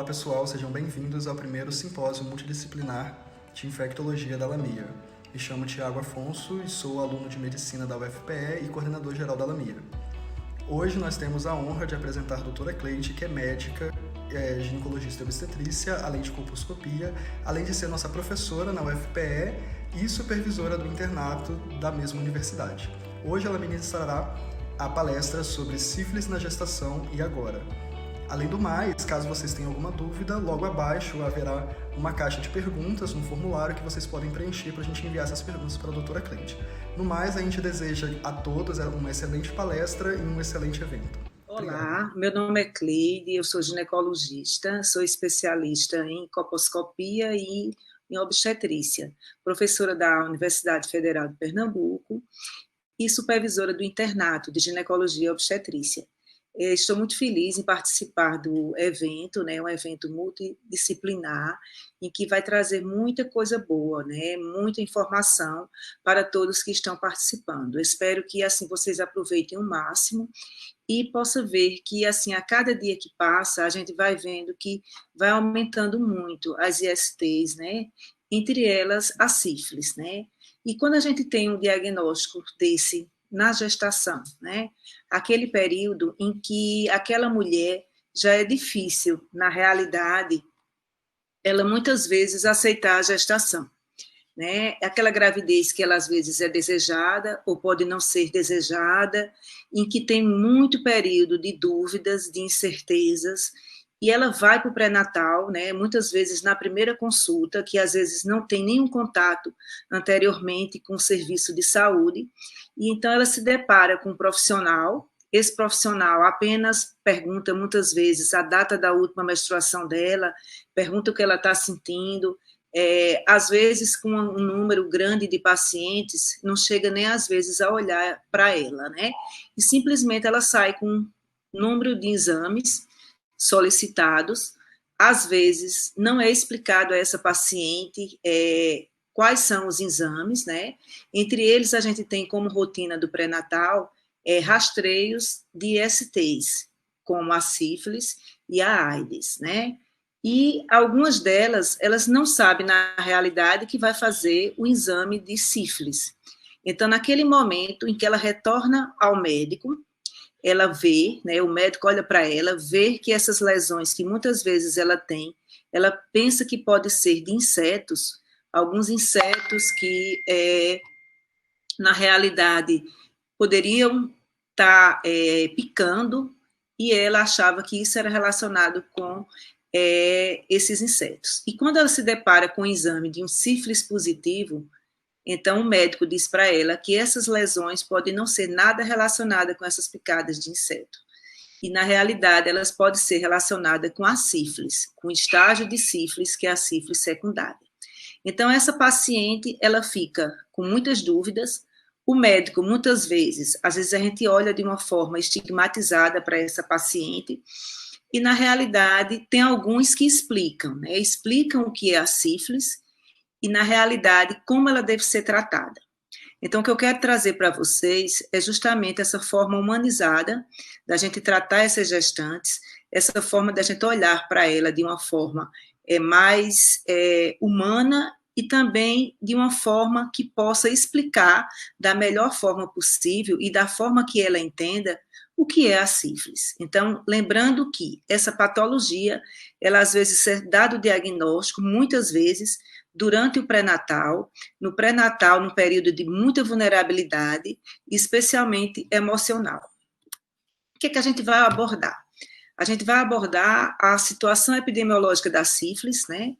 Olá pessoal, sejam bem-vindos ao primeiro simpósio multidisciplinar de infectologia da Lamia. Me chamo Tiago Afonso e sou aluno de medicina da UFPE e coordenador geral da Lamia. Hoje nós temos a honra de apresentar a doutora Cleide, que é médica, ginecologista e obstetrícia, além de colposcopia, além de ser nossa professora na UFPE e supervisora do internato da mesma universidade. Hoje ela ministrará a palestra sobre sífilis na gestação e agora. Além do mais, caso vocês tenham alguma dúvida, logo abaixo haverá uma caixa de perguntas no formulário que vocês podem preencher para a gente enviar essas perguntas para a doutora Cleide. No mais, a gente deseja a todos uma excelente palestra e um excelente evento. Olá, meu nome é Cleide, eu sou ginecologista, sou especialista em colposcopia e em obstetrícia, professora da Universidade Federal de Pernambuco e supervisora do internato de ginecologia e obstetrícia. Estou muito feliz em participar do evento, né, um evento multidisciplinar, em que vai trazer muita coisa boa, né, muita informação para todos que estão participando. Eu espero que assim vocês aproveitem o máximo e possa ver que assim a cada dia que passa a gente vai vendo que vai aumentando muito as ISTs, né, entre elas a sífilis, né. E quando a gente tem um diagnóstico desse na gestação, né? Aquele período em que aquela mulher já é difícil, na realidade, ela muitas vezes aceitar a gestação, né? Aquela gravidez que ela às vezes é desejada ou pode não ser desejada, em que tem muito período de dúvidas, de incertezas, e ela vai para o pré-natal, né, muitas vezes na primeira consulta, que às vezes não tem nenhum contato anteriormente com o serviço de saúde, e então ela se depara com um profissional, esse profissional apenas pergunta muitas vezes a data da última menstruação dela, pergunta o que ela está sentindo, às vezes com um número grande de pacientes, não chega nem às vezes a olhar para ela, né, e simplesmente ela sai com um número de exames solicitados, às vezes não é explicado a essa paciente quais são os exames, né? Entre eles a gente tem como rotina do pré-natal rastreios de ISTs, como a sífilis e a AIDS, né? E algumas delas, elas não sabem na realidade que vai fazer o exame de sífilis. Então, naquele momento em que ela retorna ao médico, ela vê, né, o médico olha para ela, vê que essas lesões que muitas vezes ela tem, ela pensa que pode ser de insetos, alguns insetos que, na realidade, poderiam estar picando, e ela achava que isso era relacionado com esses insetos. E quando ela se depara com o exame de um sífilis positivo, então, o médico diz para ela que essas lesões podem não ser nada relacionadas com essas picadas de inseto. E, na realidade, elas podem ser relacionadas com a sífilis, com o estágio de sífilis, que é a sífilis secundária. Então, essa paciente, ela fica com muitas dúvidas. O médico, muitas vezes, às vezes a gente olha de uma forma estigmatizada para essa paciente, e, na realidade, tem alguns que explicam, né? Explicam o que é a sífilis, e, na realidade, como ela deve ser tratada. Então, o que eu quero trazer para vocês é justamente essa forma humanizada da gente tratar essas gestantes, essa forma da gente olhar para ela de uma forma mais humana e também de uma forma que possa explicar da melhor forma possível e da forma que ela entenda o que é a sífilis. Então, lembrando que essa patologia, ela às vezes é dado o diagnóstico, muitas vezes, durante o pré-natal, no período de muita vulnerabilidade, especialmente emocional. O que é que a gente vai abordar? A gente vai abordar a situação epidemiológica da sífilis, né?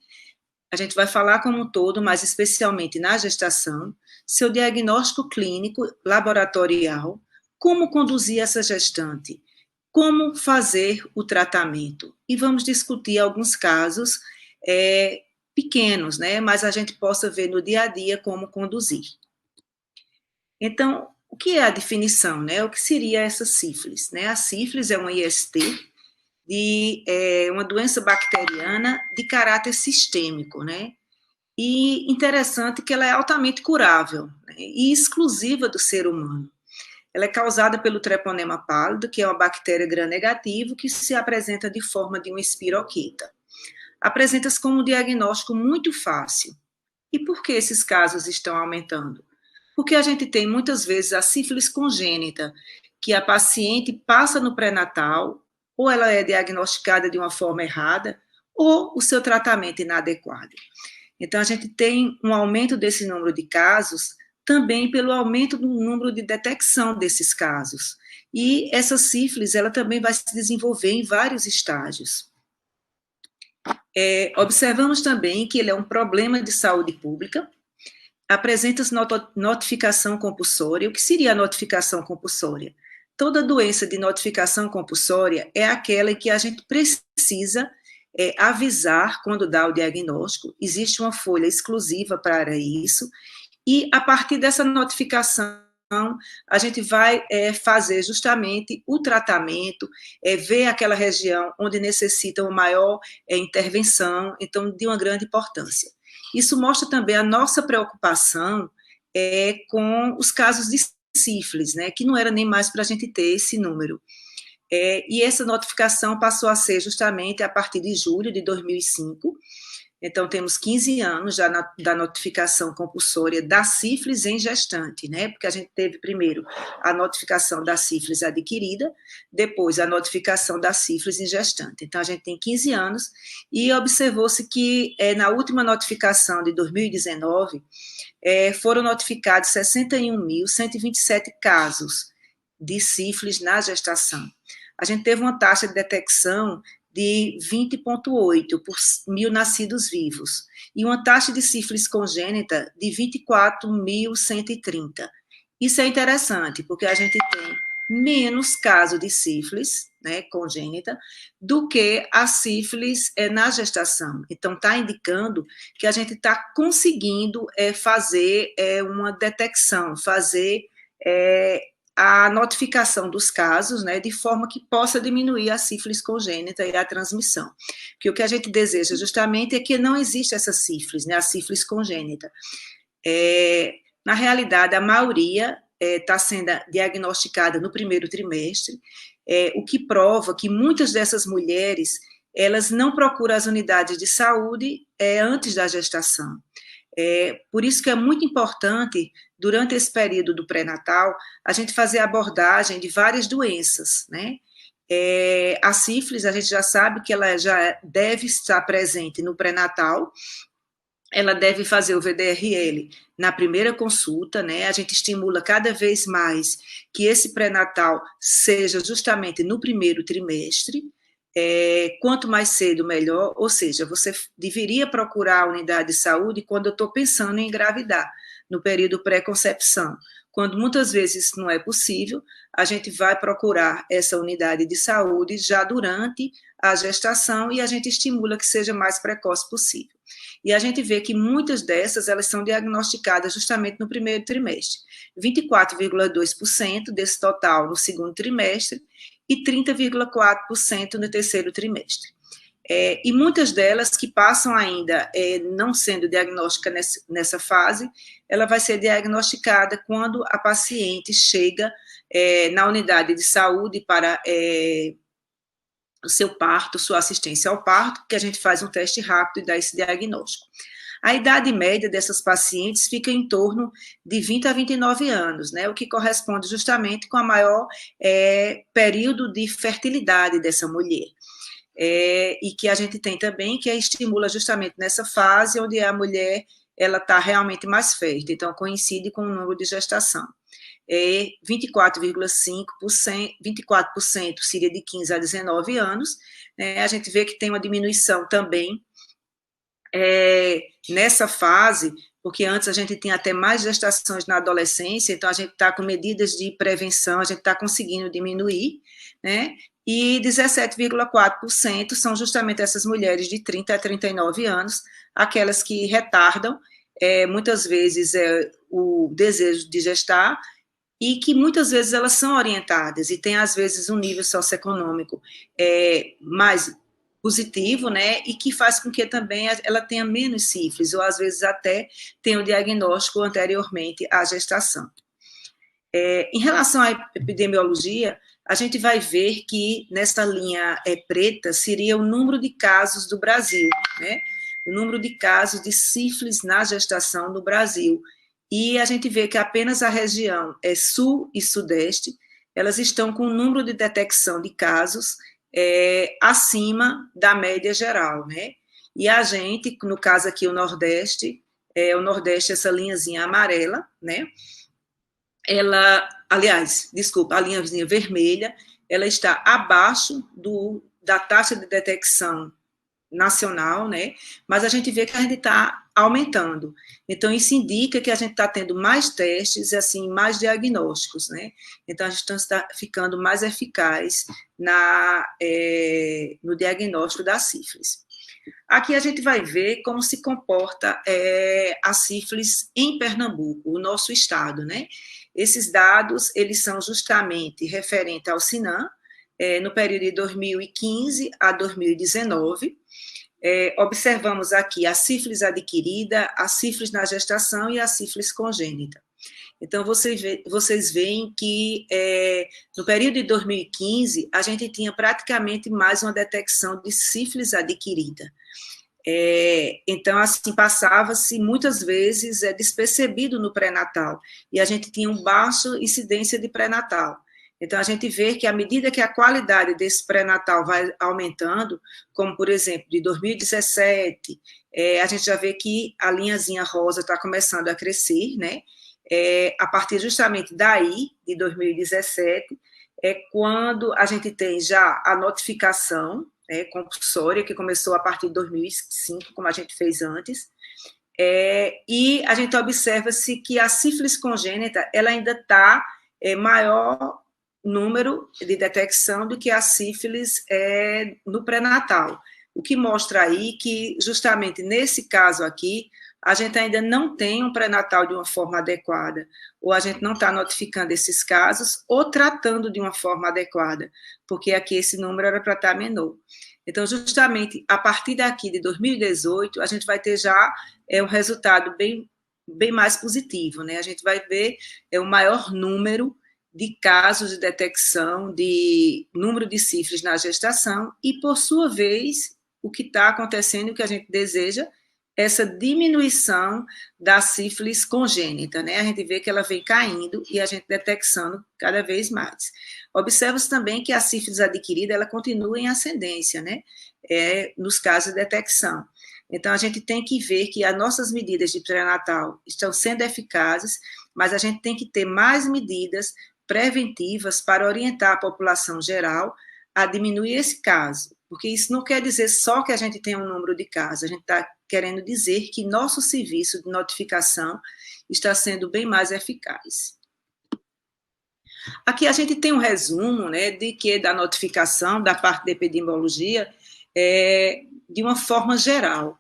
A gente vai falar como um todo, mas especialmente na gestação, seu diagnóstico clínico, laboratorial, como conduzir essa gestante, como fazer o tratamento. E vamos discutir alguns casos pequenos, né, mas a gente possa ver no dia a dia como conduzir. Então, o que é a definição, né? O que seria essa sífilis, né? A sífilis é uma IST de uma doença bacteriana de caráter sistêmico, né? E interessante que ela é altamente curável, né? E exclusiva do ser humano. Ela é causada pelo treponema pálido, que é uma bactéria gram-negativo que se apresenta de forma de uma espiroqueta. apresenta-se como um diagnóstico muito fácil. E por que esses casos estão aumentando? Porque a gente tem muitas vezes a sífilis congênita, que a paciente passa no pré-natal, ou ela é diagnosticada de uma forma errada, ou o seu tratamento inadequado. Então, a gente tem um aumento desse número de casos também pelo aumento do número de detecção desses casos. E essa sífilis, ela também vai se desenvolver em vários estágios. Observamos também que ele é um problema de saúde pública, apresenta-se notificação compulsória. O que seria a notificação compulsória? Toda doença de notificação compulsória é aquela em que a gente precisa avisar quando dá o diagnóstico, existe uma folha exclusiva para isso, e a partir dessa notificação, a gente vai fazer justamente o tratamento, ver aquela região onde necessita uma maior intervenção, então, de uma grande importância. Isso mostra também a nossa preocupação com os casos de sífilis, né, que não era nem mais para a gente ter esse número. E essa notificação passou a ser justamente a partir de julho de 2005, então temos 15 anos já da notificação compulsória da sífilis em gestante, né, porque a gente teve primeiro a notificação da sífilis adquirida, depois a notificação da sífilis em gestante. Então a gente tem 15 anos e observou-se que na última notificação de 2019 foram notificados 61.127 casos de sífilis na gestação. A gente teve uma taxa de detecção de 20,8 por 1.000 nascidos vivos, e uma taxa de sífilis congênita de 24.130. Isso é interessante, porque a gente tem menos casos de sífilis, né, congênita, do que a sífilis na gestação. Então, está indicando que a gente está conseguindo fazer uma detecção, fazer a notificação dos casos, né, de forma que possa diminuir a sífilis congênita e a transmissão. Porque o que a gente deseja justamente é que não exista essa sífilis, né, a sífilis congênita. Na realidade, a maioria está sendo diagnosticada no primeiro trimestre, o que prova que muitas dessas mulheres, elas não procuram as unidades de saúde antes da gestação. Por isso que é muito importante, durante esse período do pré-natal, a gente fazer a abordagem de várias doenças, né? A sífilis, a gente já sabe que ela já deve estar presente no pré-natal, ela deve fazer o VDRL na primeira consulta, né? A gente estimula cada vez mais que esse pré-natal seja justamente no primeiro trimestre, quanto mais cedo, melhor, ou seja, você deveria procurar a unidade de saúde quando eu estou pensando em engravidar, no período pré-concepção. Quando muitas vezes isso não é possível, a gente vai procurar essa unidade de saúde já durante a gestação e a gente estimula que seja mais precoce possível. E a gente vê que muitas dessas, elas são diagnosticadas justamente no primeiro trimestre. 24,2% desse total no segundo trimestre e 30,4% no terceiro trimestre. E muitas delas que passam ainda não sendo diagnósticas nessa fase, ela vai ser diagnosticada quando a paciente chega na unidade de saúde para o seu parto, sua assistência ao parto, que a gente faz um teste rápido e dá esse diagnóstico. A idade média dessas pacientes fica em torno de 20 a 29 anos, né, o que corresponde justamente com a maior período de fertilidade dessa mulher. E que a gente tem também, que estimula justamente nessa fase onde a mulher ela está realmente mais fértil, então coincide com o número de gestação. 24% seria de 15 a 19 anos, né? A gente vê que tem uma diminuição também nessa fase, porque antes a gente tinha até mais gestações na adolescência, então a gente está com medidas de prevenção, a gente está conseguindo diminuir, né? E 17,4% são justamente essas mulheres de 30 a 39 anos, aquelas que retardam, muitas vezes, o desejo de gestar, e que muitas vezes elas são orientadas, e tem, às vezes, um nível socioeconômico mais positivo, né, e que faz com que também ela tenha menos sífilis, ou às vezes até tenha o diagnóstico anteriormente à gestação. Em relação à epidemiologia, a gente vai ver que nessa linha preta seria o número de casos do Brasil, né? O número de casos de sífilis na gestação no Brasil. E a gente vê que apenas a região sul e sudeste, elas estão com um número de detecção de casos acima da média geral, né? E a gente, no caso aqui o Nordeste, essa linhazinha amarela, né? Ela, aliás, desculpa, a linhazinha vermelha, ela está abaixo da taxa de detecção nacional, né? Mas a gente vê que a gente está aumentando. Então, isso indica que a gente está tendo mais testes e, assim, mais diagnósticos, né? Então, a gente está ficando mais eficaz no diagnóstico da sífilis. Aqui a gente vai ver como se comporta a sífilis em Pernambuco, o nosso estado, né? Esses dados, eles são justamente referentes ao SINAM, no período de 2015 a 2019. Observamos aqui a sífilis adquirida, a sífilis na gestação e a sífilis congênita. Então, vocês veem que no período de 2015, a gente tinha praticamente mais uma detecção de sífilis adquirida. Então, assim, passava-se muitas vezes despercebido no pré-natal, e a gente tinha uma baixa incidência de pré-natal. Então, a gente vê que à medida que a qualidade desse pré-natal vai aumentando, como, por exemplo, de 2017, a gente já vê que a linhazinha rosa está começando a crescer, né? A partir justamente daí, de 2017, é quando a gente tem já a notificação compulsória, que começou a partir de 2005, como a gente fez antes, e a gente observa-se que a sífilis congênita, ela ainda está maior número de detecção do que a sífilis no pré-natal, o que mostra aí que, justamente nesse caso aqui, a gente ainda não tem um pré-natal de uma forma adequada, ou a gente não está notificando esses casos, ou tratando de uma forma adequada, porque aqui esse número era para estar menor. Então, justamente, a partir daqui de 2018, a gente vai ter já um resultado bem mais positivo, né? A gente vai ver o maior número de casos de detecção de número de sífilis na gestação e, por sua vez, o que está acontecendo, o que a gente deseja, essa diminuição da sífilis congênita, né? A gente vê que ela vem caindo e a gente detectando cada vez mais. Observa-se também que a sífilis adquirida, ela continua em ascendência, né? Nos casos de detecção. Então, a gente tem que ver que as nossas medidas de pré-natal estão sendo eficazes, mas a gente tem que ter mais medidas preventivas para orientar a população geral a diminuir esse caso, porque isso não quer dizer só que a gente tem um número de casos, a gente está querendo dizer que nosso serviço de notificação está sendo bem mais eficaz. Aqui a gente tem um resumo, né, da notificação da parte da epidemiologia de uma forma geral,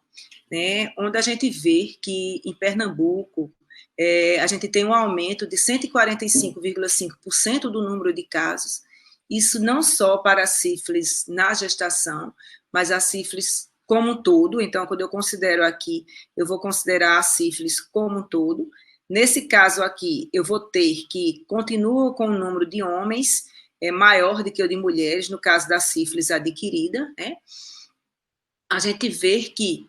né, onde a gente vê que em Pernambuco a gente tem um aumento de 145,5% do número de casos, isso não só para a sífilis na gestação, mas a sífilis como um todo. Então, quando eu considero aqui, eu vou considerar a sífilis como um todo. Nesse caso aqui, eu vou ter que continua com o número de homens maior do que o de mulheres, no caso da sífilis adquirida, né? A gente vê que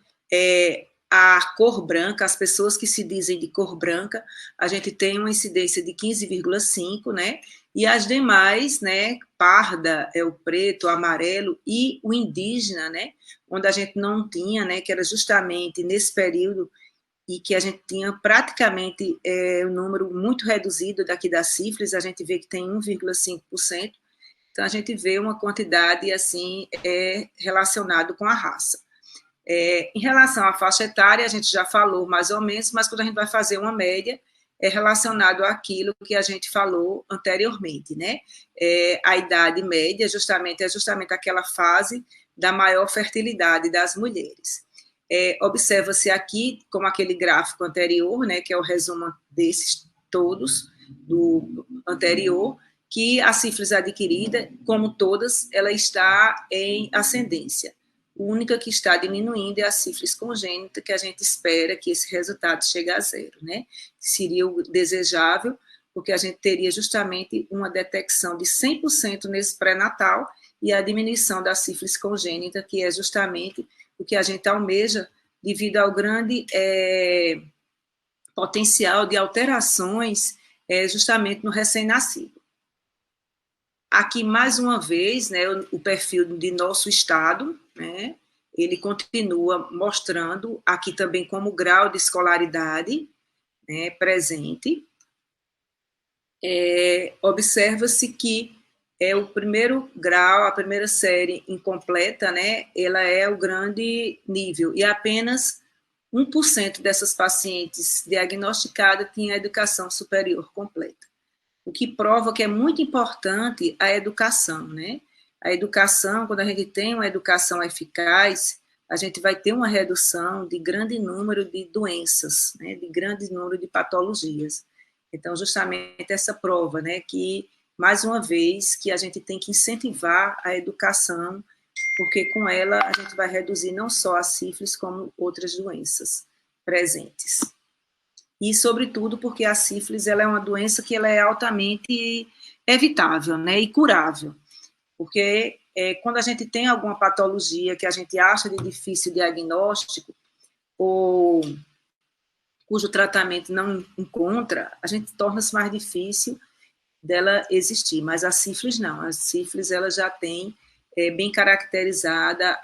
a cor branca, as pessoas que se dizem de cor branca, a gente tem uma incidência de 15,5, né? E as demais, né, parda, o preto, o amarelo e o indígena, né, onde a gente não tinha, né, que era justamente nesse período e que a gente tinha praticamente um número muito reduzido daqui da sífilis, a gente vê que tem 1,5%, então a gente vê uma quantidade, assim, relacionado com a raça. Em relação à faixa etária, a gente já falou mais ou menos, mas quando a gente vai fazer uma média, é relacionado àquilo que a gente falou anteriormente, né? A idade média é justamente aquela fase da maior fertilidade das mulheres. Observa-se aqui, como aquele gráfico anterior, né, que é o resumo desses todos, do anterior, que a sífilis adquirida, como todas, ela está em ascendência. A única que está diminuindo é a sífilis congênita, que a gente espera que esse resultado chegue a zero, né? Seria o desejável, porque a gente teria justamente uma detecção de 100% nesse pré-natal e a diminuição da sífilis congênita, que é justamente o que a gente almeja devido ao grande potencial de alterações justamente no recém-nascido. Aqui, mais uma vez, né, o perfil de nosso estado, né, ele continua mostrando aqui também como grau de escolaridade, né, presente. Observa-se que o primeiro grau, a primeira série incompleta, né, ela é o grande nível, e apenas 1% dessas pacientes diagnosticadas tinha educação superior completa. O que prova que é muito importante a educação, né? A educação, quando a gente tem uma educação eficaz, a gente vai ter uma redução de grande número de doenças, né? De grande número de patologias. Então, justamente essa prova, né? Que, mais uma vez, que a gente tem que incentivar a educação, porque com ela a gente vai reduzir não só a sífilis, como outras doenças presentes. E, sobretudo, porque a sífilis ela é uma doença que ela é altamente evitável, né, e curável. Porque quando a gente tem alguma patologia que a gente acha de difícil diagnóstico, ou cujo tratamento não encontra, a gente torna-se mais difícil dela existir. Mas a sífilis não. A sífilis ela já tem bem caracterizada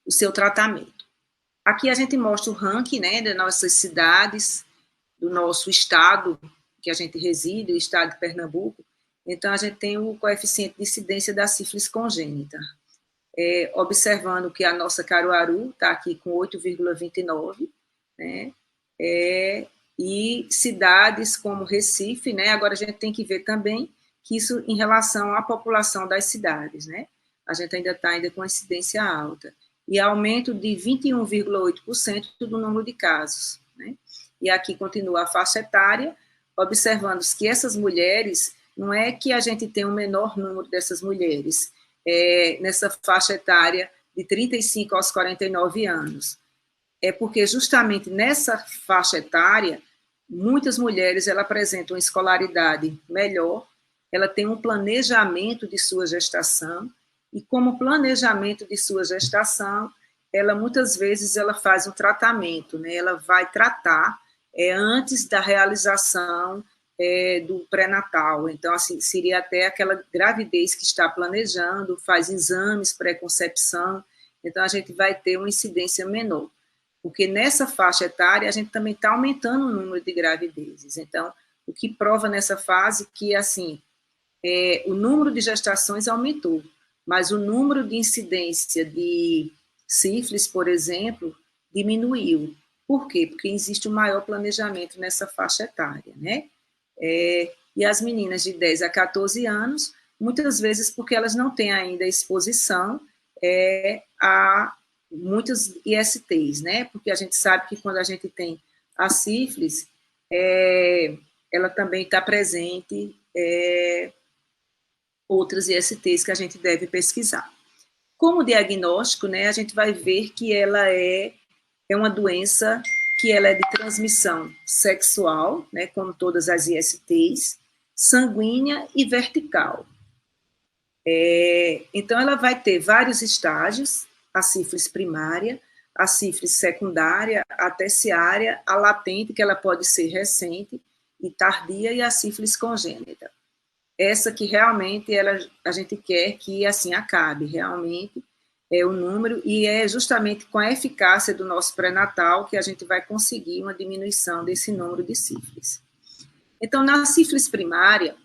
o seu tratamento. Aqui a gente mostra o ranking, né, das nossas cidades, do nosso estado, que a gente reside, o estado de Pernambuco. Então, a gente tem o coeficiente de incidência da sífilis congênita. Observando que a nossa Caruaru está aqui com 8,29, né, e cidades como Recife, né, agora a gente tem que ver também que isso em relação à população das cidades, né, a gente ainda está com incidência alta. E aumento de 21,8% do número de casos, né? E aqui continua a faixa etária, observando que essas mulheres, não é que a gente tem um menor número dessas mulheres nessa faixa etária de 35 aos 49 anos. É porque justamente nessa faixa etária, muitas mulheres ela apresentam uma escolaridade melhor, ela tem um planejamento de sua gestação, e como planejamento de sua gestação, ela muitas vezes ela faz um tratamento, né? Ela vai tratar antes da realização do pré-natal. Então, assim, seria até aquela gravidez que está planejando, faz exames pré-concepção, então a gente vai ter uma incidência menor. Porque nessa faixa etária a gente também está aumentando o número de gravidezes. Então, o que prova nessa fase que, assim, o número de gestações aumentou, mas o número de incidência de sífilis, por exemplo, diminuiu. Por quê? Porque existe um maior planejamento nessa faixa etária, né? E as meninas de 10 a 14 anos, muitas vezes porque elas não têm ainda exposição a muitos ISTs, né? Porque a gente sabe que quando a gente tem a sífilis, ela também está presente outras ISTs que a gente deve pesquisar. Como diagnóstico, né, a gente vai ver que ela é uma doença que ela é de transmissão sexual, né, como todas as ISTs, sanguínea e vertical. Então, ela vai ter vários estágios, a sífilis primária, a sífilis secundária, a terciária, a latente, que ela pode ser recente e tardia, e a sífilis congênita. Essa que realmente a gente quer que assim acabe, realmente o número, e é justamente com a eficácia do nosso pré-natal que a gente vai conseguir uma diminuição desse número de sífilis. Então, na sífilis primária,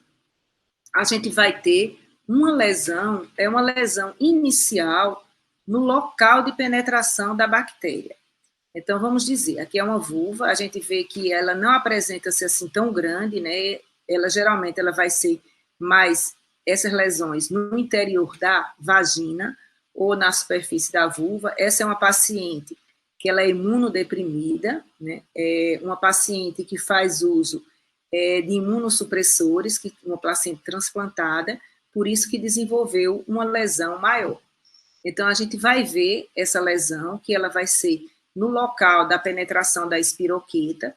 a gente vai ter uma lesão inicial no local de penetração da bactéria. Então, vamos dizer, aqui é uma vulva, a gente vê que ela não apresenta-se assim tão grande, né? Ela geralmente ela vai ser mais essas lesões no interior da vagina ou na superfície da vulva. Essa é uma paciente que ela é imunodeprimida, né? É uma paciente que faz uso de imunossupressores, uma paciente transplantada, por isso que desenvolveu uma lesão maior. Então, a gente vai ver essa lesão, que ela vai ser no local da penetração da espiroqueta,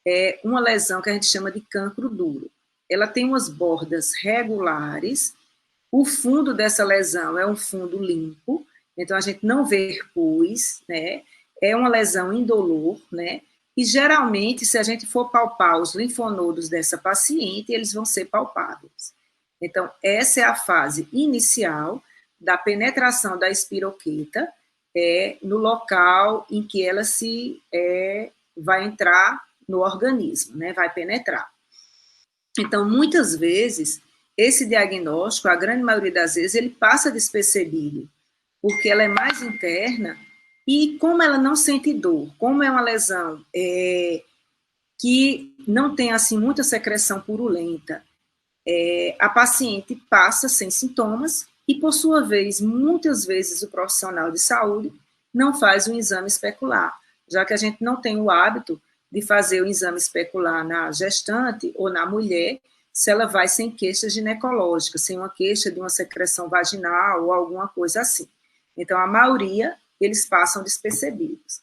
é uma lesão que a gente chama de cancro duro. Ela tem umas bordas regulares, o fundo dessa lesão é um fundo limpo, então a gente não vê pus, né? É uma lesão indolor, né? E geralmente, se a gente for palpar os linfonodos dessa paciente, eles vão ser palpáveis. Então, essa é a fase inicial da penetração da espiroqueta no local em que ela vai entrar no organismo, né? Vai penetrar. Então, muitas vezes, esse diagnóstico, a grande maioria das vezes, ele passa despercebido, porque ela é mais interna e como ela não sente dor, como é uma lesão que não tem, assim, muita secreção purulenta, a paciente passa sem sintomas e, por sua vez, muitas vezes o profissional de saúde não faz um exame especular, já que a gente não tem o hábito de fazer o exame especular na gestante ou na mulher, se ela vai sem queixa ginecológica, sem uma queixa de uma secreção vaginal ou alguma coisa assim. Então, a maioria, eles passam despercebidos.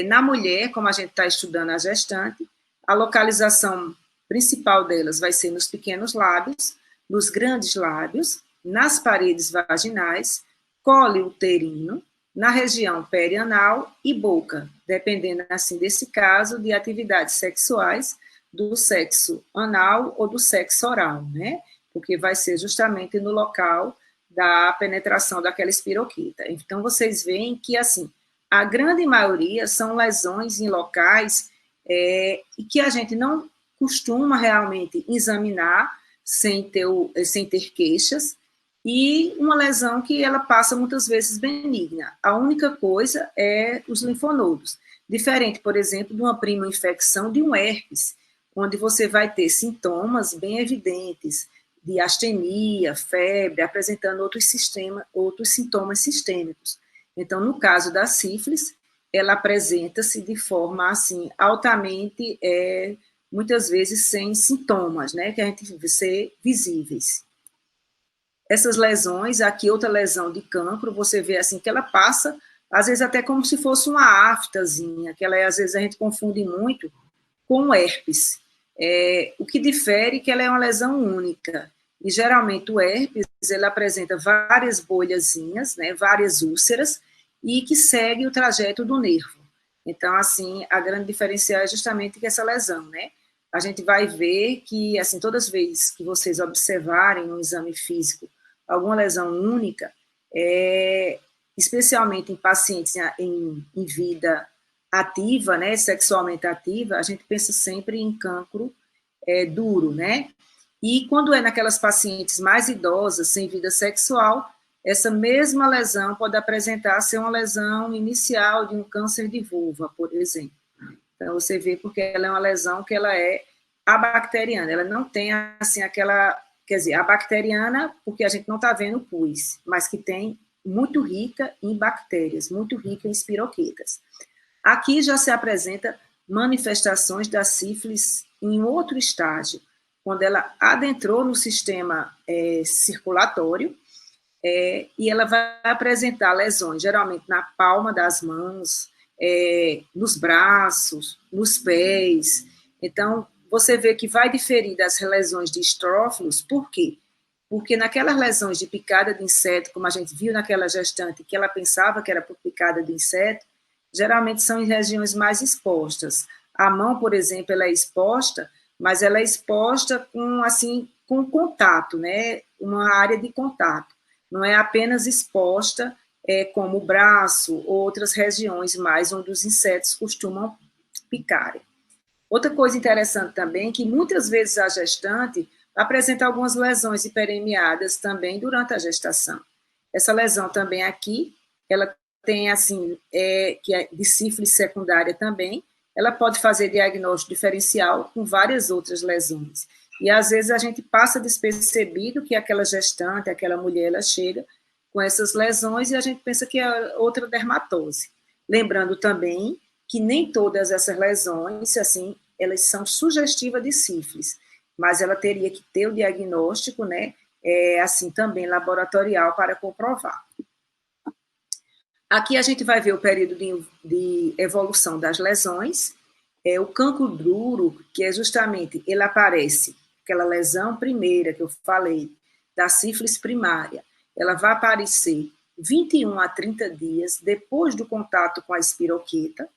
Na mulher, como a gente está estudando a gestante, a localização principal delas vai ser nos pequenos lábios, nos grandes lábios, nas paredes vaginais, colo uterino, na região perianal e boca, dependendo, assim, desse caso, de atividades sexuais do sexo anal ou do sexo oral, né? Porque vai ser justamente no local da penetração daquela espiroqueta. Então, vocês veem que, assim, a grande maioria são lesões em locais e que a gente não costuma realmente examinar sem ter queixas, e uma lesão que ela passa muitas vezes benigna. A única coisa é os linfonodos. Diferente, por exemplo, de uma prima infecção de um herpes, onde você vai ter sintomas bem evidentes de astenia, febre, apresentando outros sintomas sistêmicos. Então, no caso da sífilis, ela apresenta-se de forma, assim, altamente, muitas vezes sem sintomas, né, que a gente vê ser visíveis. Essas lesões, aqui outra lesão de cancro, você vê assim que ela passa, às vezes até como se fosse uma aftazinha, que ela às vezes a gente confunde muito com herpes. O que difere é que ela é uma lesão única, e geralmente o herpes, ele apresenta várias bolhazinhas, né, várias úlceras, e que segue o trajeto do nervo. Então, assim, a grande diferencial é justamente que essa lesão, né, a gente vai ver que, assim, todas as vezes que vocês observarem no exame físico alguma lesão única, especialmente em pacientes em vida ativa, né, sexualmente ativa, a gente pensa sempre em cancro duro, né? E quando é naquelas pacientes mais idosas, sem vida sexual, essa mesma lesão pode apresentar ser uma lesão inicial de um câncer de vulva, por exemplo. Então, você vê porque ela é uma lesão que ela é abacteriana, ela não tem, assim, aquela... Quer dizer, a bacteriana, porque a gente não está vendo pus, mas que tem muito rica em bactérias, muito rica em espiroquetas. Aqui já se apresenta manifestações da sífilis em outro estágio, quando ela adentrou no sistema circulatório, e ela vai apresentar lesões, geralmente na palma das mãos, nos braços, nos pés. Então, você vê que vai diferir das lesões de estrófilos, por quê? Porque naquelas lesões de picada de inseto, como a gente viu naquela gestante, que ela pensava que era por picada de inseto, geralmente são em regiões mais expostas. A mão, por exemplo, ela é exposta, mas ela é exposta com, assim, com contato, né? Uma área de contato. Não é apenas exposta como o braço ou outras regiões mais onde os insetos costumam picarem. Outra coisa interessante também é que muitas vezes a gestante apresenta algumas lesões hiperemiadas também durante a gestação. Essa lesão também aqui, ela tem, assim, que é de sífilis secundária também, ela pode fazer diagnóstico diferencial com várias outras lesões. E às vezes a gente passa despercebido que aquela gestante, aquela mulher, ela chega com essas lesões e a gente pensa que é outra dermatose. Lembrando também que nem todas essas lesões, assim, elas são sugestivas de sífilis, mas ela teria que ter o diagnóstico, né, assim, também laboratorial para comprovar. Aqui a gente vai ver o período de evolução das lesões, O cancro duro, que é justamente, ele aparece, aquela lesão primeira que eu falei, da sífilis primária, ela vai aparecer 21 a 30 dias depois do contato com a espiroqueta.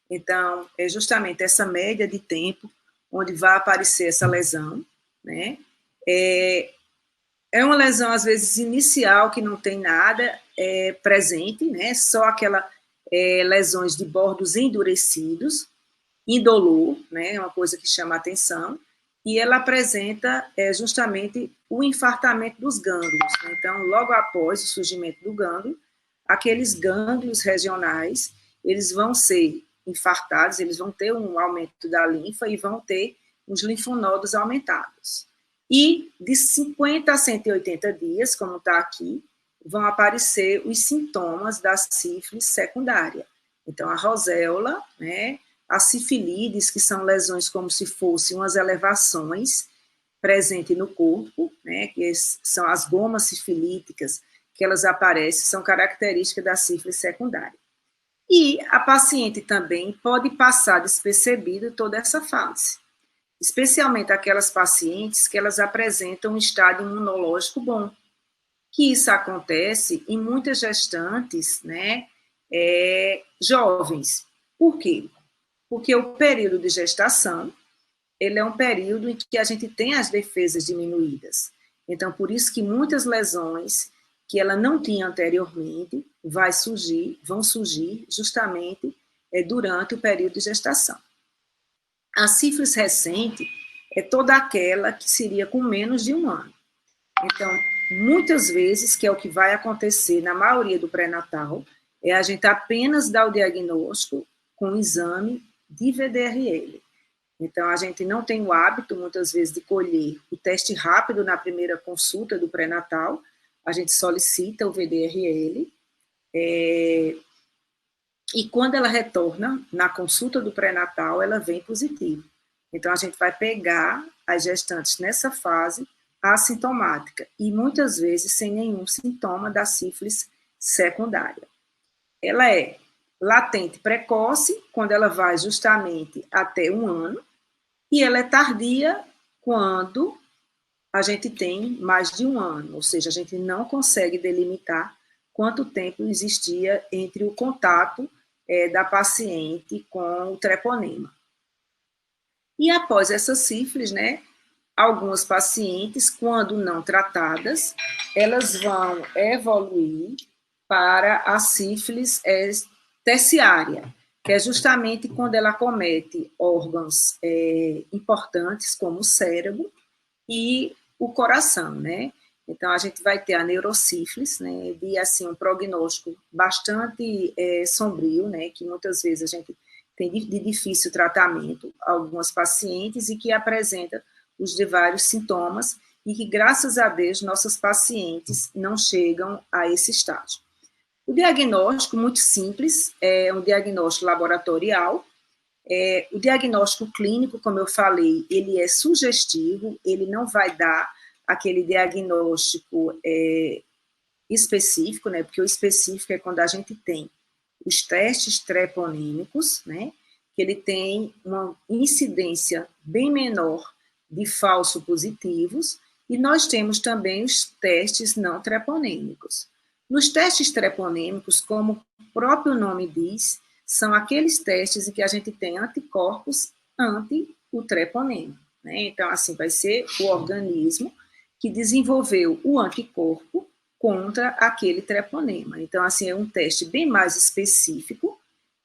Então, é justamente essa média de tempo onde vai aparecer essa lesão, né? É uma lesão, às vezes, inicial, que não tem nada presente, né? Só aquelas lesões de bordos endurecidos, indolor, né? É uma coisa que chama a atenção, e ela apresenta justamente o infartamento dos gânglios. Né? Então, logo após o surgimento do gânglio, aqueles gânglios regionais, eles vão ser infartados, eles vão ter um aumento da linfa e vão ter os linfonodos aumentados. E de 50 a 180 dias, como está aqui, vão aparecer os sintomas da sífilis secundária. Então, a roséola, né, a sifilides, que são lesões como se fossem umas elevações presentes no corpo, né, que são as gomas sifilíticas, que elas aparecem, são características da sífilis secundária. E a paciente também pode passar despercebido toda essa fase, especialmente aquelas pacientes que elas apresentam um estado imunológico bom, que isso acontece em muitas gestantes, né, jovens. Por quê? Porque o período de gestação, ele é um período em que a gente tem as defesas diminuídas. Então, por isso que muitas lesões que ela não tinha anteriormente vão surgir justamente durante o período de gestação. A sífilis recente é toda aquela que seria com menos de um ano. Então, muitas vezes, que é o que vai acontecer na maioria do pré-natal, a gente apenas dar o diagnóstico com o exame de VDRL. Então, a gente não tem o hábito, muitas vezes, de colher o teste rápido na primeira consulta do pré-natal, a gente solicita o VDRL, e quando ela retorna na consulta do pré-natal, ela vem positiva. Então, a gente vai pegar as gestantes nessa fase assintomática, e muitas vezes sem nenhum sintoma da sífilis secundária. Ela é latente precoce, quando ela vai justamente até um ano, e ela é tardia quando a gente tem mais de um ano, ou seja, a gente não consegue delimitar quanto tempo existia entre o contato da paciente com o treponema. E após essa sífilis, né, algumas pacientes, quando não tratadas, elas vão evoluir para a sífilis terciária, que é justamente quando ela acomete órgãos importantes, como o cérebro e o coração, né? Então, a gente vai ter a neurosífilis, né, de, assim, um prognóstico bastante sombrio, né, que muitas vezes a gente tem de difícil tratamento, algumas pacientes, e que apresenta os de vários sintomas, e que, graças a Deus, nossas pacientes não chegam a esse estágio. O diagnóstico, muito simples, é um diagnóstico laboratorial. O diagnóstico clínico, como eu falei, ele é sugestivo, ele não vai dar aquele diagnóstico específico, né, porque o específico é quando a gente tem os testes treponêmicos, né, que ele tem uma incidência bem menor de falso positivos, e nós temos também os testes não treponêmicos. Nos testes treponêmicos, como o próprio nome diz, são aqueles testes em que a gente tem anticorpos anti o treponema, né? Então, assim, vai ser o organismo que desenvolveu o anticorpo contra aquele treponema. Então, assim, é um teste bem mais específico,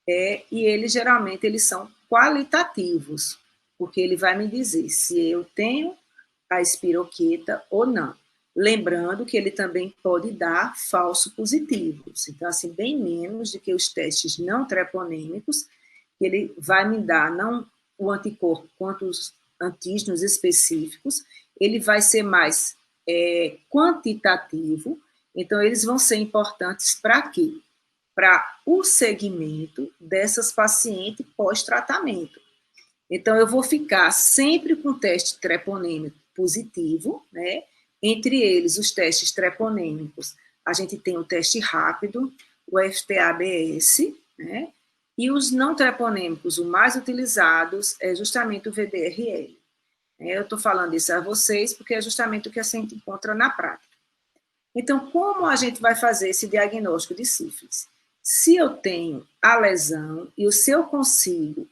e eles, geralmente, eles são qualitativos, porque ele vai me dizer se eu tenho a espiroqueta ou não. Lembrando que ele também pode dar falso positivos. Então, assim, bem menos do que os testes não treponêmicos, ele vai me dar não o anticorpo quanto os antígenos específicos, ele vai ser mais quantitativo. Então, eles vão ser importantes para quê? Para o segmento dessas pacientes pós-tratamento. Então, eu vou ficar sempre com o teste treponêmico positivo, né? Entre eles, os testes treponêmicos, a gente tem o teste rápido, o FTABS, né? E os não treponêmicos, os mais utilizados, é justamente o VDRL. Eu estou falando isso a vocês porque é justamente o que a gente encontra na prática. Então, como a gente vai fazer esse diagnóstico de sífilis? Se eu tenho a lesão e se eu consigo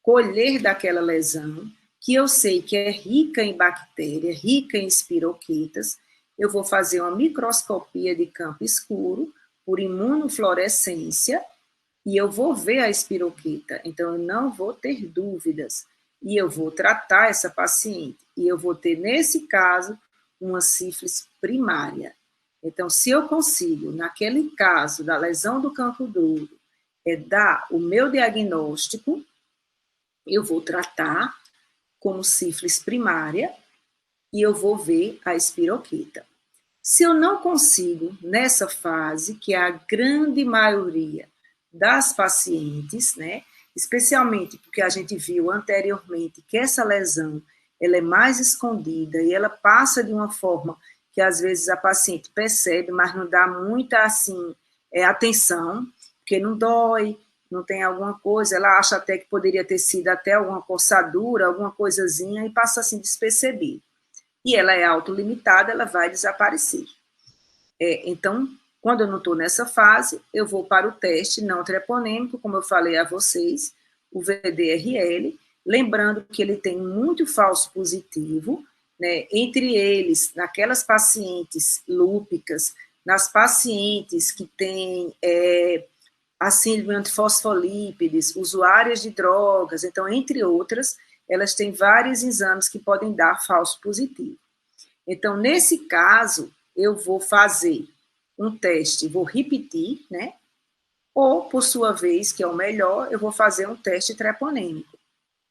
colher daquela lesão, que eu sei que é rica em bactérias, rica em espiroquitas, eu vou fazer uma microscopia de campo escuro por imunofluorescência e eu vou ver a espiroquita. Então, eu não vou ter dúvidas e eu vou tratar essa paciente. E eu vou ter, nesse caso, uma sífilis primária. Então, se eu consigo, naquele caso da lesão do campo duro, dar o meu diagnóstico, eu vou tratar como sífilis primária e eu vou ver a espiroquita. Se eu não consigo, nessa fase, que é a grande maioria das pacientes, né, especialmente porque a gente viu anteriormente que essa lesão ela é mais escondida e ela passa de uma forma que às vezes a paciente percebe, mas não dá muita assim atenção, porque não dói, não tem alguma coisa, ela acha até que poderia ter sido até alguma coçadura, alguma coisazinha, e passa assim despercebido. E ela é autolimitada, ela vai desaparecer. Então, quando eu não estou nessa fase, eu vou para o teste não treponêmico, como eu falei a vocês, o VDRL, lembrando que ele tem muito falso positivo, né, entre eles, naquelas pacientes lúpicas, nas pacientes que têm a síndrome antifosfolípides, usuárias de drogas, então, entre outras, elas têm vários exames que podem dar falso positivo. Então, nesse caso, eu vou fazer um teste, vou repetir, né? Ou, por sua vez, que é o melhor, eu vou fazer um teste treponêmico.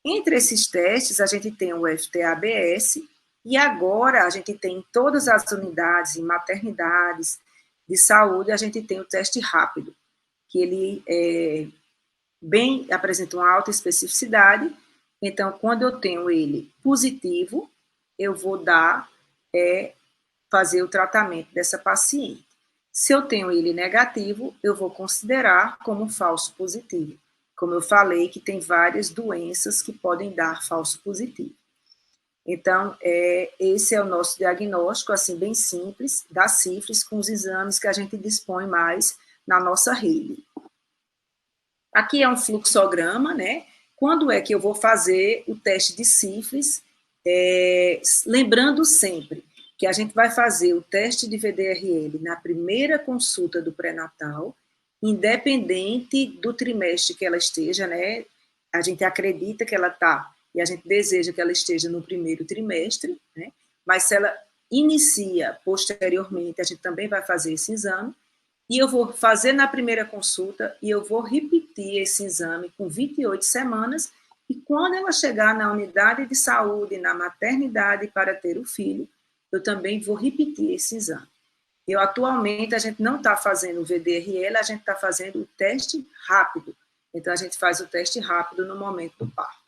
Entre esses testes, a gente tem o FTABS, e agora a gente tem em todas as unidades, em maternidades de saúde, a gente tem o teste rápido, que ele apresenta uma alta especificidade. Então, quando eu tenho ele positivo, eu vou fazer o tratamento dessa paciente. Se eu tenho ele negativo, eu vou considerar como falso positivo. Como eu falei, que tem várias doenças que podem dar falso positivo. Então, esse é o nosso diagnóstico, assim, bem simples, da sífilis, com os exames que a gente dispõe mais na nossa rede. Aqui é um fluxograma, né? Quando é que eu vou fazer o teste de sífilis? Lembrando sempre que a gente vai fazer o teste de VDRL na primeira consulta do pré-natal, independente do trimestre que ela esteja, né? A gente acredita que ela está, e a gente deseja que ela esteja no primeiro trimestre, né? Mas se ela inicia posteriormente, a gente também vai fazer esse exame, e eu vou fazer na primeira consulta, e eu vou repetir esse exame com 28 semanas, e quando ela chegar na unidade de saúde, na maternidade para ter o filho, eu também vou repetir esse exame. Atualmente, a gente não está fazendo o VDRL, a gente está fazendo o teste rápido. Então, a gente faz o teste rápido no momento do parto.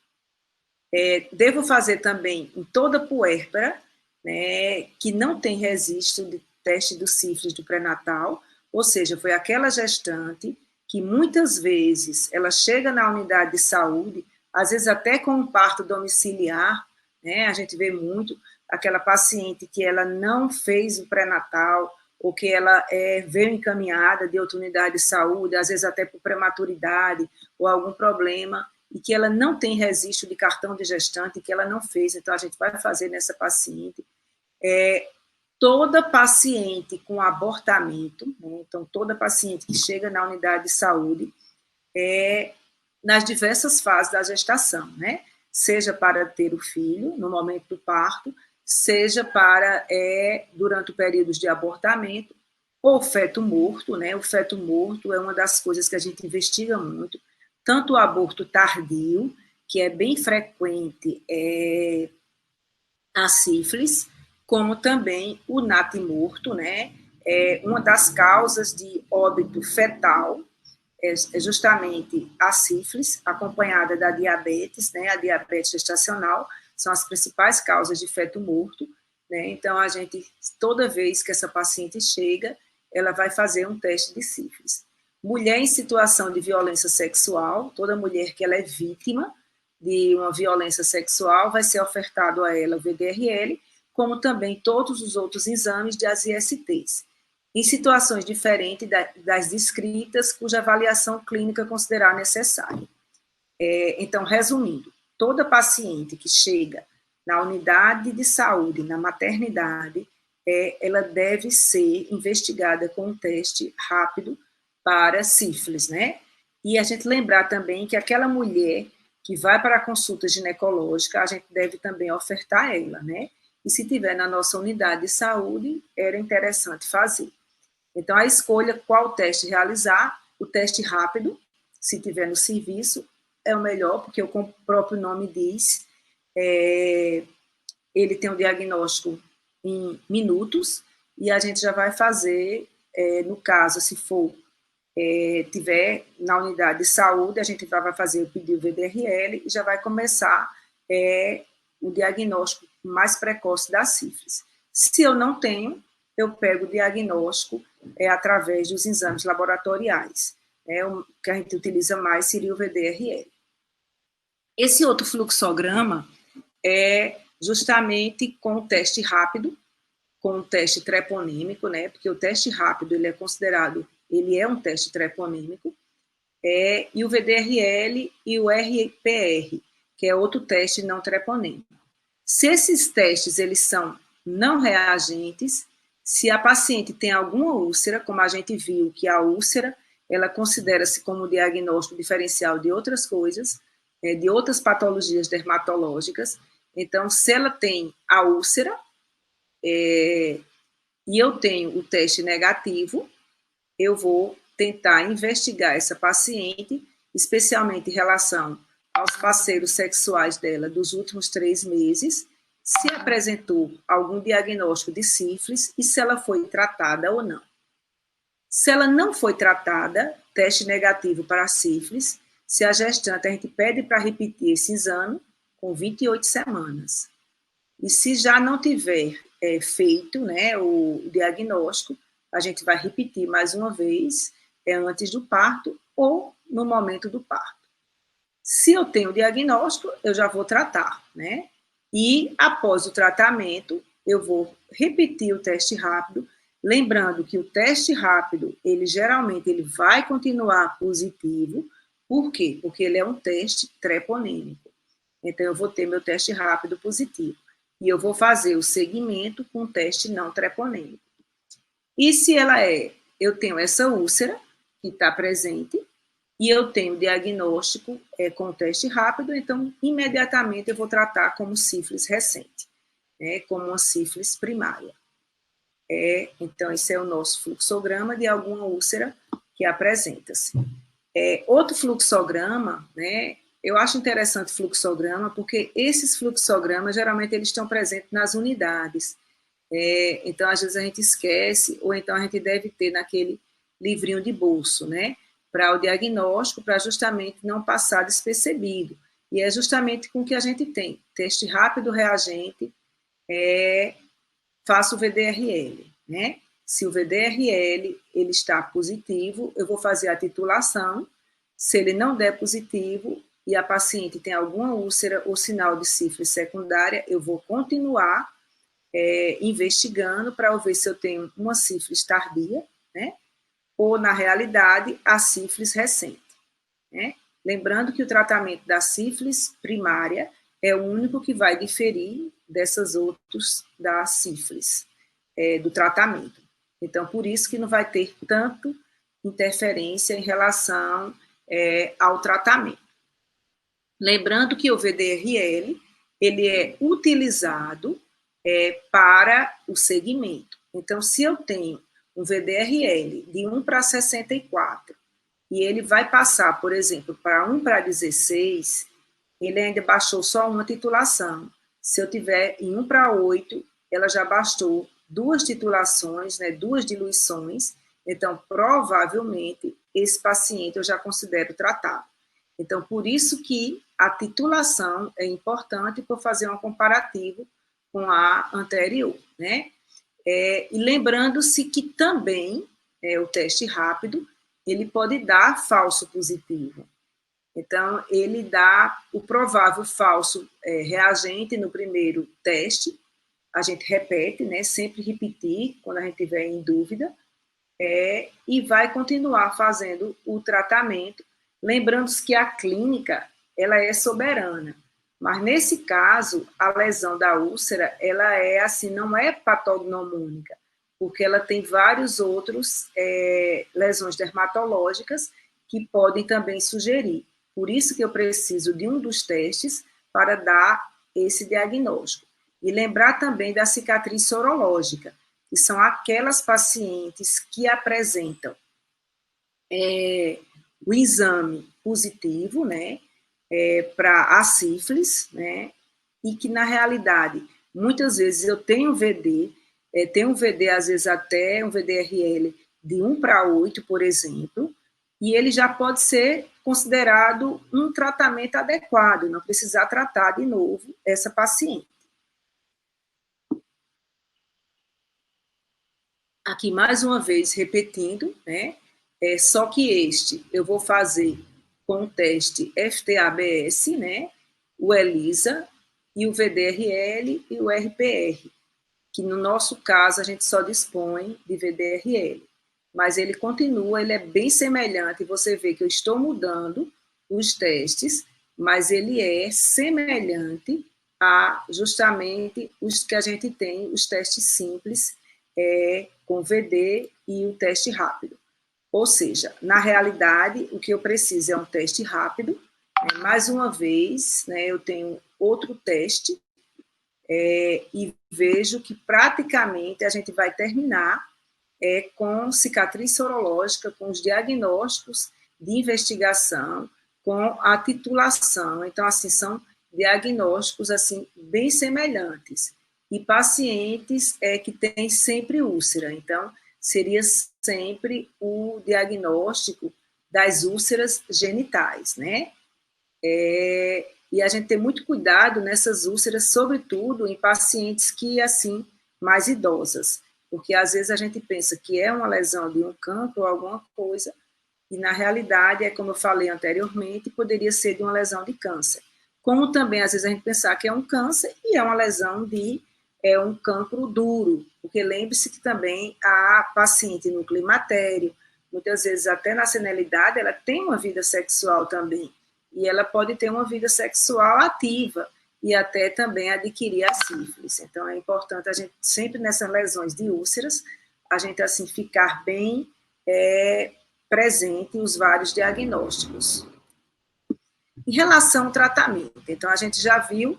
Devo fazer também em toda puérpera, né, que não tem registro de teste do sífilis do pré-natal, ou seja, foi aquela gestante que muitas vezes ela chega na unidade de saúde, às vezes até com um parto domiciliar, né, a gente vê muito aquela paciente que ela não fez o pré-natal, ou que ela veio encaminhada de outra unidade de saúde, às vezes até por prematuridade ou algum problema, e que ela não tem registro de cartão de gestante, que ela não fez, então a gente vai fazer nessa paciente. Toda paciente com abortamento, né, então toda paciente que chega na unidade de saúde, nas diversas fases da gestação, né, seja para ter o filho no momento do parto, seja para durante o período de abortamento, ou feto morto, né? O feto morto é uma das coisas que a gente investiga muito, tanto o aborto tardio, que é bem frequente a sífilis, como também o natimorto, né? Uma das causas de óbito fetal é justamente a sífilis, acompanhada da diabetes, né? A diabetes gestacional, são as principais causas de feto morto, né? Então, a gente, toda vez que essa paciente chega, ela vai fazer um teste de sífilis. mulher em situação de violência sexual, toda mulher que ela é vítima de uma violência sexual, vai ser ofertado a ela o VDRL, como também todos os outros exames das ISTs, em situações diferentes das descritas, cuja avaliação clínica considerar necessária. Então, resumindo, toda paciente que chega na unidade de saúde, na maternidade, ela deve ser investigada com um teste rápido para sífilis, né? E a gente lembrar também que aquela mulher que vai para a consulta ginecológica, a gente deve também ofertar ela, né? E se tiver na nossa unidade de saúde, era interessante fazer. Então, a escolha qual teste realizar, o teste rápido, se tiver no serviço, é o melhor, porque o próprio nome diz, ele tem um diagnóstico em minutos, e a gente já vai fazer, no caso, se for, tiver na unidade de saúde, a gente vai fazer o pedido VDRL e já vai começar o diagnóstico mais precoce da sífilis. Se eu não tenho, eu pego o diagnóstico através dos exames laboratoriais. O que a gente utiliza mais seria o VDRL. Esse outro fluxograma é justamente com o teste rápido, com o teste treponêmico, né? Porque o teste rápido ele é considerado, ele é um teste treponêmico, e o VDRL e o RPR, que é outro teste não treponêmico. Se esses testes eles são não reagentes, se a paciente tem alguma úlcera, como a gente viu que a úlcera, ela considera-se como diagnóstico diferencial de outras coisas, de outras patologias dermatológicas. Então, se ela tem a úlcera, e eu tenho o teste negativo, eu vou tentar investigar essa paciente, especialmente em relação aos parceiros sexuais dela dos últimos 3 meses, se apresentou algum diagnóstico de sífilis e se ela foi tratada ou não. Se ela não foi tratada, teste negativo para sífilis, se a gestante, a gente pede para repetir esse exame com 28 semanas. E se já não tiver feito, né, o diagnóstico, a gente vai repetir mais uma vez, antes do parto ou no momento do parto. Se eu tenho o diagnóstico, eu já vou tratar, né? E após o tratamento, eu vou repetir o teste rápido, lembrando que o teste rápido, ele geralmente ele vai continuar positivo. Por quê? Porque ele é um teste treponêmico. Então, eu vou ter meu teste rápido positivo. E eu vou fazer o seguimento com o teste não treponêmico. E se eu tenho essa úlcera que está presente, e eu tenho diagnóstico com o teste rápido, então, imediatamente eu vou tratar como sífilis recente, como uma sífilis primária. Então, esse é o nosso fluxograma de alguma úlcera que apresenta-se. Outro fluxograma, né, eu acho interessante o fluxograma, porque esses fluxogramas, geralmente, eles estão presentes nas unidades. Então, às vezes, a gente esquece, ou então a gente deve ter naquele livrinho de bolso, né, para o diagnóstico, para justamente não passar despercebido. E é justamente com o que a gente tem. Teste rápido, reagente, faço o VDRL, né? Se o VDRL ele está positivo, eu vou fazer a titulação. Se ele não der positivo e a paciente tem alguma úlcera ou sinal de sífilis secundária, eu vou continuar investigando para ver se eu tenho uma sífilis tardia, né? Ou, na realidade, a sífilis recente, né? Lembrando que o tratamento da sífilis primária é o único que vai diferir dessas outras da sífilis, do tratamento. Então, por isso que não vai ter tanto interferência em relação ao tratamento. Lembrando que o VDRL, ele é utilizado para o segmento. Então, se eu tenho um VDRL de 1:64 e ele vai passar, por exemplo, para 1:16, ele ainda baixou só uma titulação. Se eu tiver em 1:8, ela já bastou 2 titulações, né, 2 diluições, então, provavelmente, esse paciente eu já considero tratado. Então, por isso que a titulação é importante para fazer um comparativo com a anterior, né? E lembrando-se que também o teste rápido, ele pode dar falso positivo. Então, ele dá o provável falso reagente no primeiro teste, a gente repete, né, sempre repetir quando a gente estiver em dúvida, e vai continuar fazendo o tratamento, lembrando que a clínica, ela é soberana, mas nesse caso, a lesão da úlcera, ela é assim, não é patognomônica, porque ela tem vários outros lesões dermatológicas que podem também sugerir. Por isso que eu preciso de um dos testes para dar esse diagnóstico. E lembrar também da cicatriz sorológica, que são aquelas pacientes que apresentam o exame positivo, né, para a sífilis, né, e que, na realidade, muitas vezes eu tenho VD, tem um VD, às vezes até um VDRL de 1:8, por exemplo, e ele já pode ser considerado um tratamento adequado, não precisar tratar de novo essa paciente. Aqui, mais uma vez, repetindo, né? Só que este eu vou fazer com o teste FTABS, né? O ELISA, e o VDRL e o RPR, que no nosso caso a gente só dispõe de VDRL. Mas ele continua, ele é bem semelhante, você vê que eu estou mudando os testes, mas ele é semelhante a justamente os que a gente tem, os testes simples, com VD e o teste rápido. Ou seja, na realidade, o que eu preciso é um teste rápido. Mais uma vez, né, eu tenho outro teste e vejo que praticamente a gente vai terminar com cicatriz sorológica, com os diagnósticos de investigação, com a titulação. Então, assim, são diagnósticos assim, bem semelhantes. E pacientes que têm sempre úlcera. Então, seria sempre o diagnóstico das úlceras genitais, né? E a gente tem muito cuidado nessas úlceras, sobretudo em pacientes que, assim, mais idosas, porque às vezes a gente pensa que é uma lesão de um cancro ou alguma coisa, e na realidade, como eu falei anteriormente, poderia ser de uma lesão de câncer. Como também, às vezes, a gente pensar que é um câncer e é uma lesão de um cancro duro, porque lembre-se que também a paciente no climatério, muitas vezes até na senilidade, ela tem uma vida sexual também, e ela pode ter uma vida sexual ativa e até também adquirir a sífilis. Então, é importante a gente, sempre nessas lesões de úlceras, a gente, assim, ficar bem presente os vários diagnósticos. Em relação ao tratamento, então, a gente já viu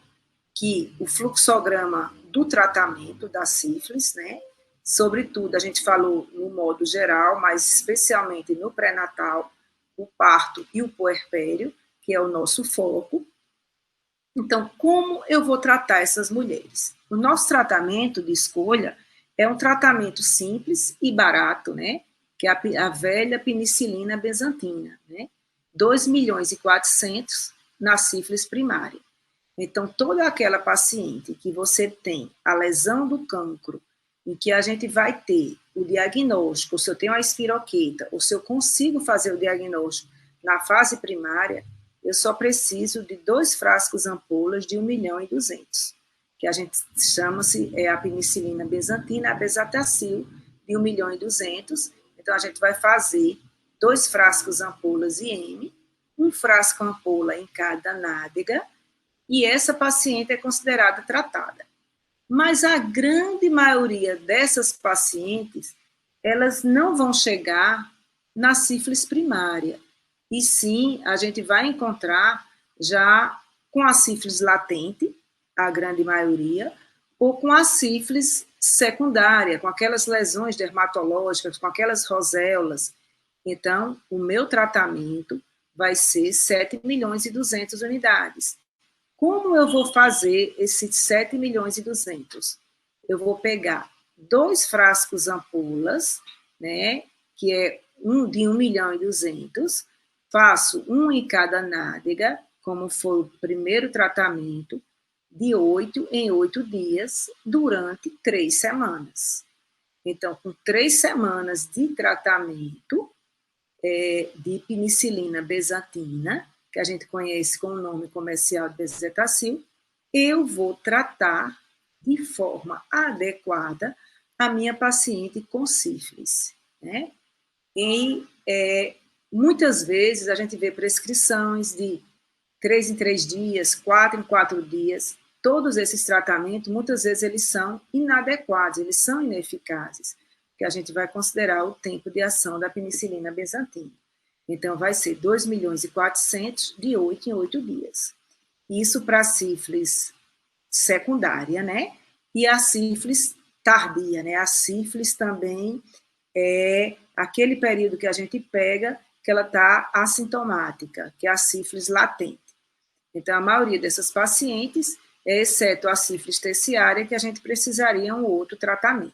que o fluxograma do tratamento da sífilis, né, sobretudo, a gente falou no modo geral, mas especialmente no pré-natal, o parto e o puerpério, que é o nosso foco. Então, como eu vou tratar essas mulheres? O nosso tratamento de escolha é um tratamento simples e barato, né? Que é a velha penicilina benzatina, né? 2.400.000 na sífilis primária. Então, toda aquela paciente que você tem a lesão do cancro, em que a gente vai ter o diagnóstico, se eu tenho a espiroqueta, ou se eu consigo fazer o diagnóstico na fase primária, eu só preciso de 2 frascos ampolas de 1.200.000, que a gente chama-se a penicilina benzatina, a bezetacil, de 1.200.000. Então, a gente vai fazer 2 frascos ampolas IM, 1 frasco ampola em cada nádega, e essa paciente é considerada tratada. Mas a grande maioria dessas pacientes, elas não vão chegar na sífilis primária. E sim, a gente vai encontrar já com a sífilis latente, a grande maioria, ou com a sífilis secundária, com aquelas lesões dermatológicas, com aquelas roséolas. Então, o meu tratamento vai ser 7.200.000 unidades. Como eu vou fazer esses 7.200.000? Eu vou pegar 2 frascos ampolas, né, que é um de 1.200.000, faço um em cada nádega, como foi o primeiro tratamento, de 8 em 8 dias, durante 3 semanas. Então, com 3 semanas de tratamento, de penicilina bezantina, que a gente conhece com o nome comercial de bezetacil, eu vou tratar de forma adequada a minha paciente com sífilis, né? E muitas vezes a gente vê prescrições de 3 em 3 dias, 4 em 4 dias. Todos esses tratamentos, muitas vezes, eles são inadequados, eles são ineficazes, que a gente vai considerar o tempo de ação da penicilina bezantina. Então, vai ser 2.400.000 de 8 em 8 dias. Isso para a sífilis secundária, né? E a sífilis tardia, né? A sífilis também é aquele período que a gente pega que ela está assintomática, que é a sífilis latente. Então, a maioria dessas pacientes, exceto a sífilis terciária, que a gente precisaria um outro tratamento.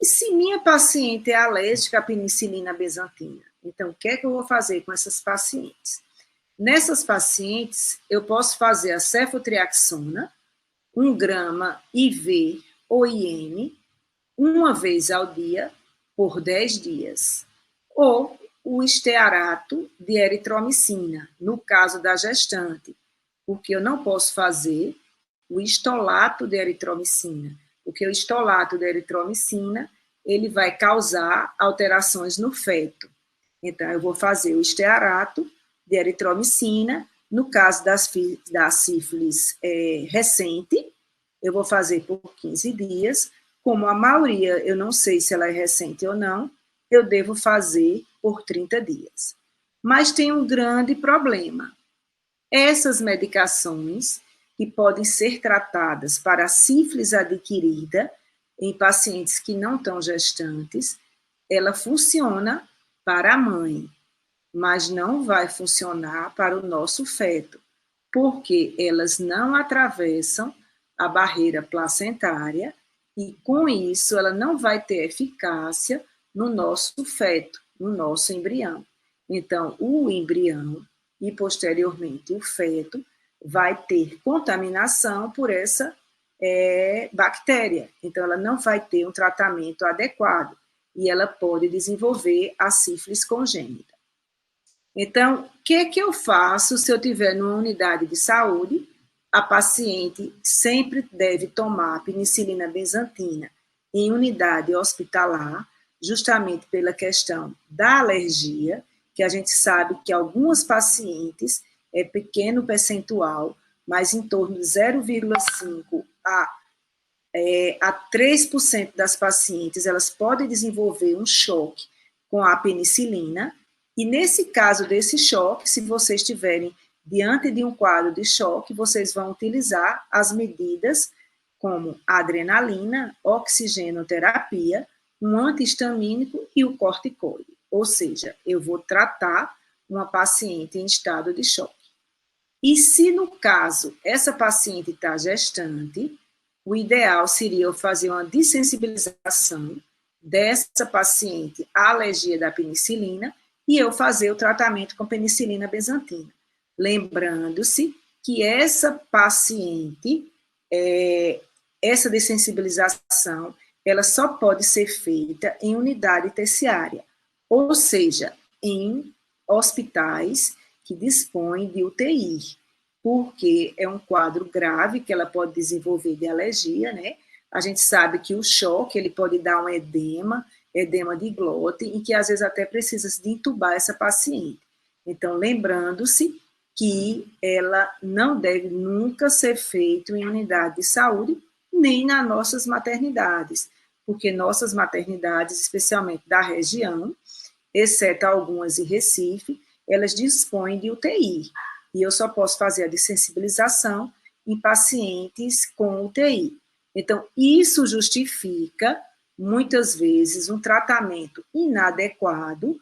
E se minha paciente é alérgica à penicilina bezantina, então, o que é que eu vou fazer com essas pacientes? Nessas pacientes, eu posso fazer a cefotriaxona, 1 grama IV ou IM, uma vez ao dia, por 10 dias. Ou o estearato de eritromicina, no caso da gestante, porque eu não posso fazer o estolato de eritromicina, porque o estolato de eritromicina, ele vai causar alterações no feto. Então, eu vou fazer o estearato de eritromicina, no caso da sífilis recente, eu vou fazer por 15 dias, como a maioria, eu não sei se ela é recente ou não, eu devo fazer por 30 dias. Mas tem um grande problema. Essas medicações, que podem ser tratadas para a sífilis adquirida em pacientes que não estão gestantes, ela funciona para a mãe, mas não vai funcionar para o nosso feto, porque elas não atravessam a barreira placentária e, com isso, ela não vai ter eficácia no nosso feto, no nosso embrião. Então, o embrião e, posteriormente, o feto vai ter contaminação por essa bactéria. Então, ela não vai ter um tratamento adequado e ela pode desenvolver a sífilis congênita. Então, o que é que eu faço se eu tiver numa unidade de saúde? A paciente sempre deve tomar penicilina bezantina em unidade hospitalar, justamente pela questão da alergia, que a gente sabe que algumas pacientes é pequeno percentual, mas em torno de 0,5 a 3% das pacientes, elas podem desenvolver um choque com a penicilina, e nesse caso desse choque, se vocês estiverem diante de um quadro de choque, vocês vão utilizar as medidas como a adrenalina, oxigenoterapia, um antihistamínico e o corticoide. Ou seja, eu vou tratar uma paciente em estado de choque. E se, no caso, essa paciente está gestante, o ideal seria eu fazer uma dessensibilização dessa paciente à alergia da penicilina e eu fazer o tratamento com penicilina bezantina. Lembrando-se que essa paciente, essa dessensibilização, ela só pode ser feita em unidade terciária, ou seja, em hospitais que dispõem de UTI, porque é um quadro grave que ela pode desenvolver de alergia, né? A gente sabe que o choque, ele pode dar um edema de glóten, e que às vezes até precisa de intubar essa paciente. Então, lembrando-se que ela não deve nunca ser feito em unidade de saúde, nem nas nossas maternidades, porque nossas maternidades, especialmente da região, exceto algumas em Recife, elas dispõem de UTI, e eu só posso fazer a dessensibilização em pacientes com UTI. Então, isso justifica, muitas vezes, um tratamento inadequado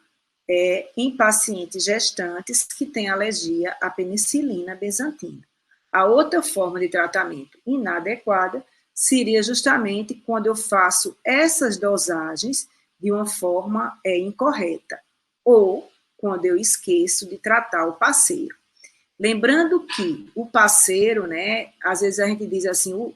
em pacientes gestantes que têm alergia à penicilina bezantina. A outra forma de tratamento inadequada seria justamente quando eu faço essas dosagens de uma forma incorreta, ou quando eu esqueço de tratar o parceiro. Lembrando que o parceiro, né, às vezes a gente diz assim,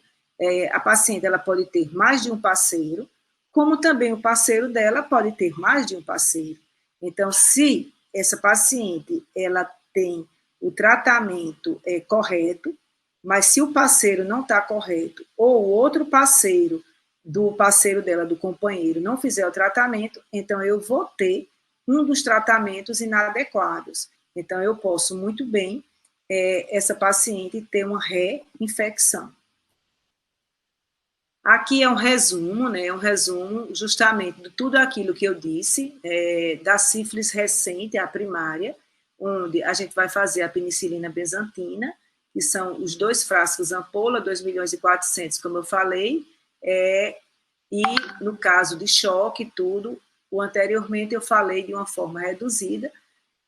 a paciente ela pode ter mais de um parceiro, como também o parceiro dela pode ter mais de um parceiro. Então, se essa paciente ela tem o tratamento correto, mas se o parceiro não está correto, ou o outro parceiro do parceiro dela, do companheiro, não fizer o tratamento, então eu vou ter um dos tratamentos inadequados. Então, eu posso muito bem essa paciente ter uma reinfecção. Aqui é um resumo, né? Um resumo justamente de tudo aquilo que eu disse, da sífilis recente, a primária, onde a gente vai fazer a penicilina benzatina, que são os 2 frascos ampola, 2.400.000, como eu falei, e no caso de choque e tudo, anteriormente eu falei de uma forma reduzida,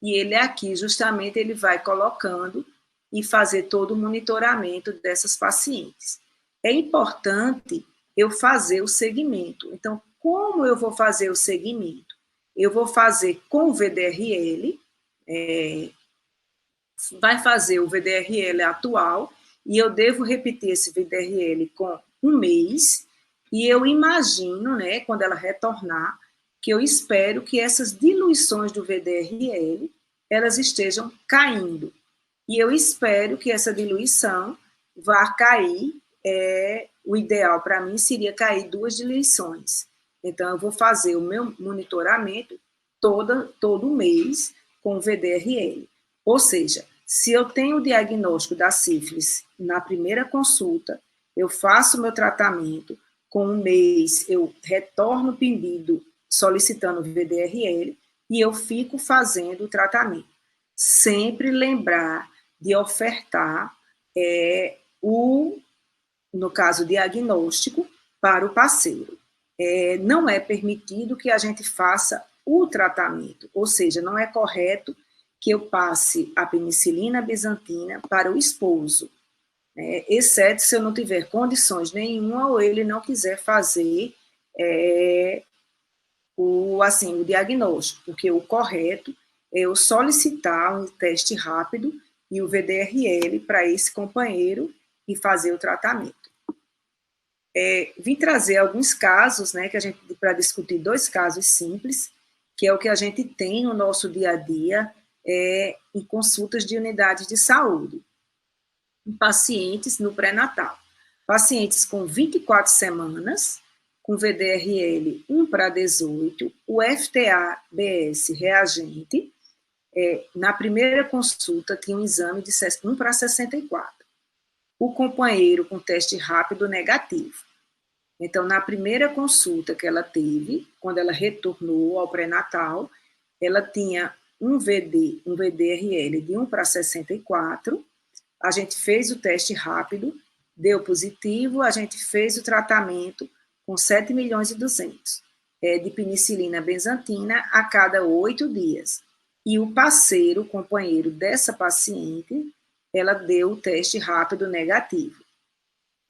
e ele aqui justamente ele vai colocando e fazer todo o monitoramento dessas pacientes. É importante eu fazer o segmento. Então, como eu vou fazer o segmento? Eu vou fazer com o VDRL, vai fazer o VDRL atual, e eu devo repetir esse VDRL com 1 mês, e eu imagino, né, quando ela retornar, que eu espero que essas diluições do VDRL, elas estejam caindo. E eu espero que essa diluição vá cair, o ideal para mim seria cair 2 diluições. Então, eu vou fazer o meu monitoramento todo mês com o VDRL. Ou seja, se eu tenho o diagnóstico da sífilis na primeira consulta, eu faço o meu tratamento, com 1 mês eu retorno o pedido solicitando o VDRL e eu fico fazendo o tratamento. Sempre lembrar de ofertar no caso, diagnóstico para o parceiro. Não é permitido que a gente faça o tratamento, ou seja, não é correto que eu passe a penicilina bizantina para o esposo, exceto se eu não tiver condições nenhuma ou ele não quiser fazer o diagnóstico, porque o correto é eu solicitar um teste rápido e o VDRL para esse companheiro e fazer o tratamento. Vim trazer alguns casos, né, para discutir 2 casos simples, que é o que a gente tem no nosso dia a dia em consultas de unidades de saúde, em pacientes no pré-natal. Pacientes com 24 semanas, com VDRL 1/18, o FTA-BS reagente, na primeira consulta tinha um exame de 1/64. O companheiro com teste rápido negativo. Então, na primeira consulta que ela teve, quando ela retornou ao pré-natal, ela tinha um VDRL de 1/64, a gente fez o teste rápido, deu positivo, a gente fez o tratamento com 7.200.000 de penicilina benzatina a cada 8 dias. E o parceiro, o companheiro dessa paciente, ela deu o teste rápido negativo.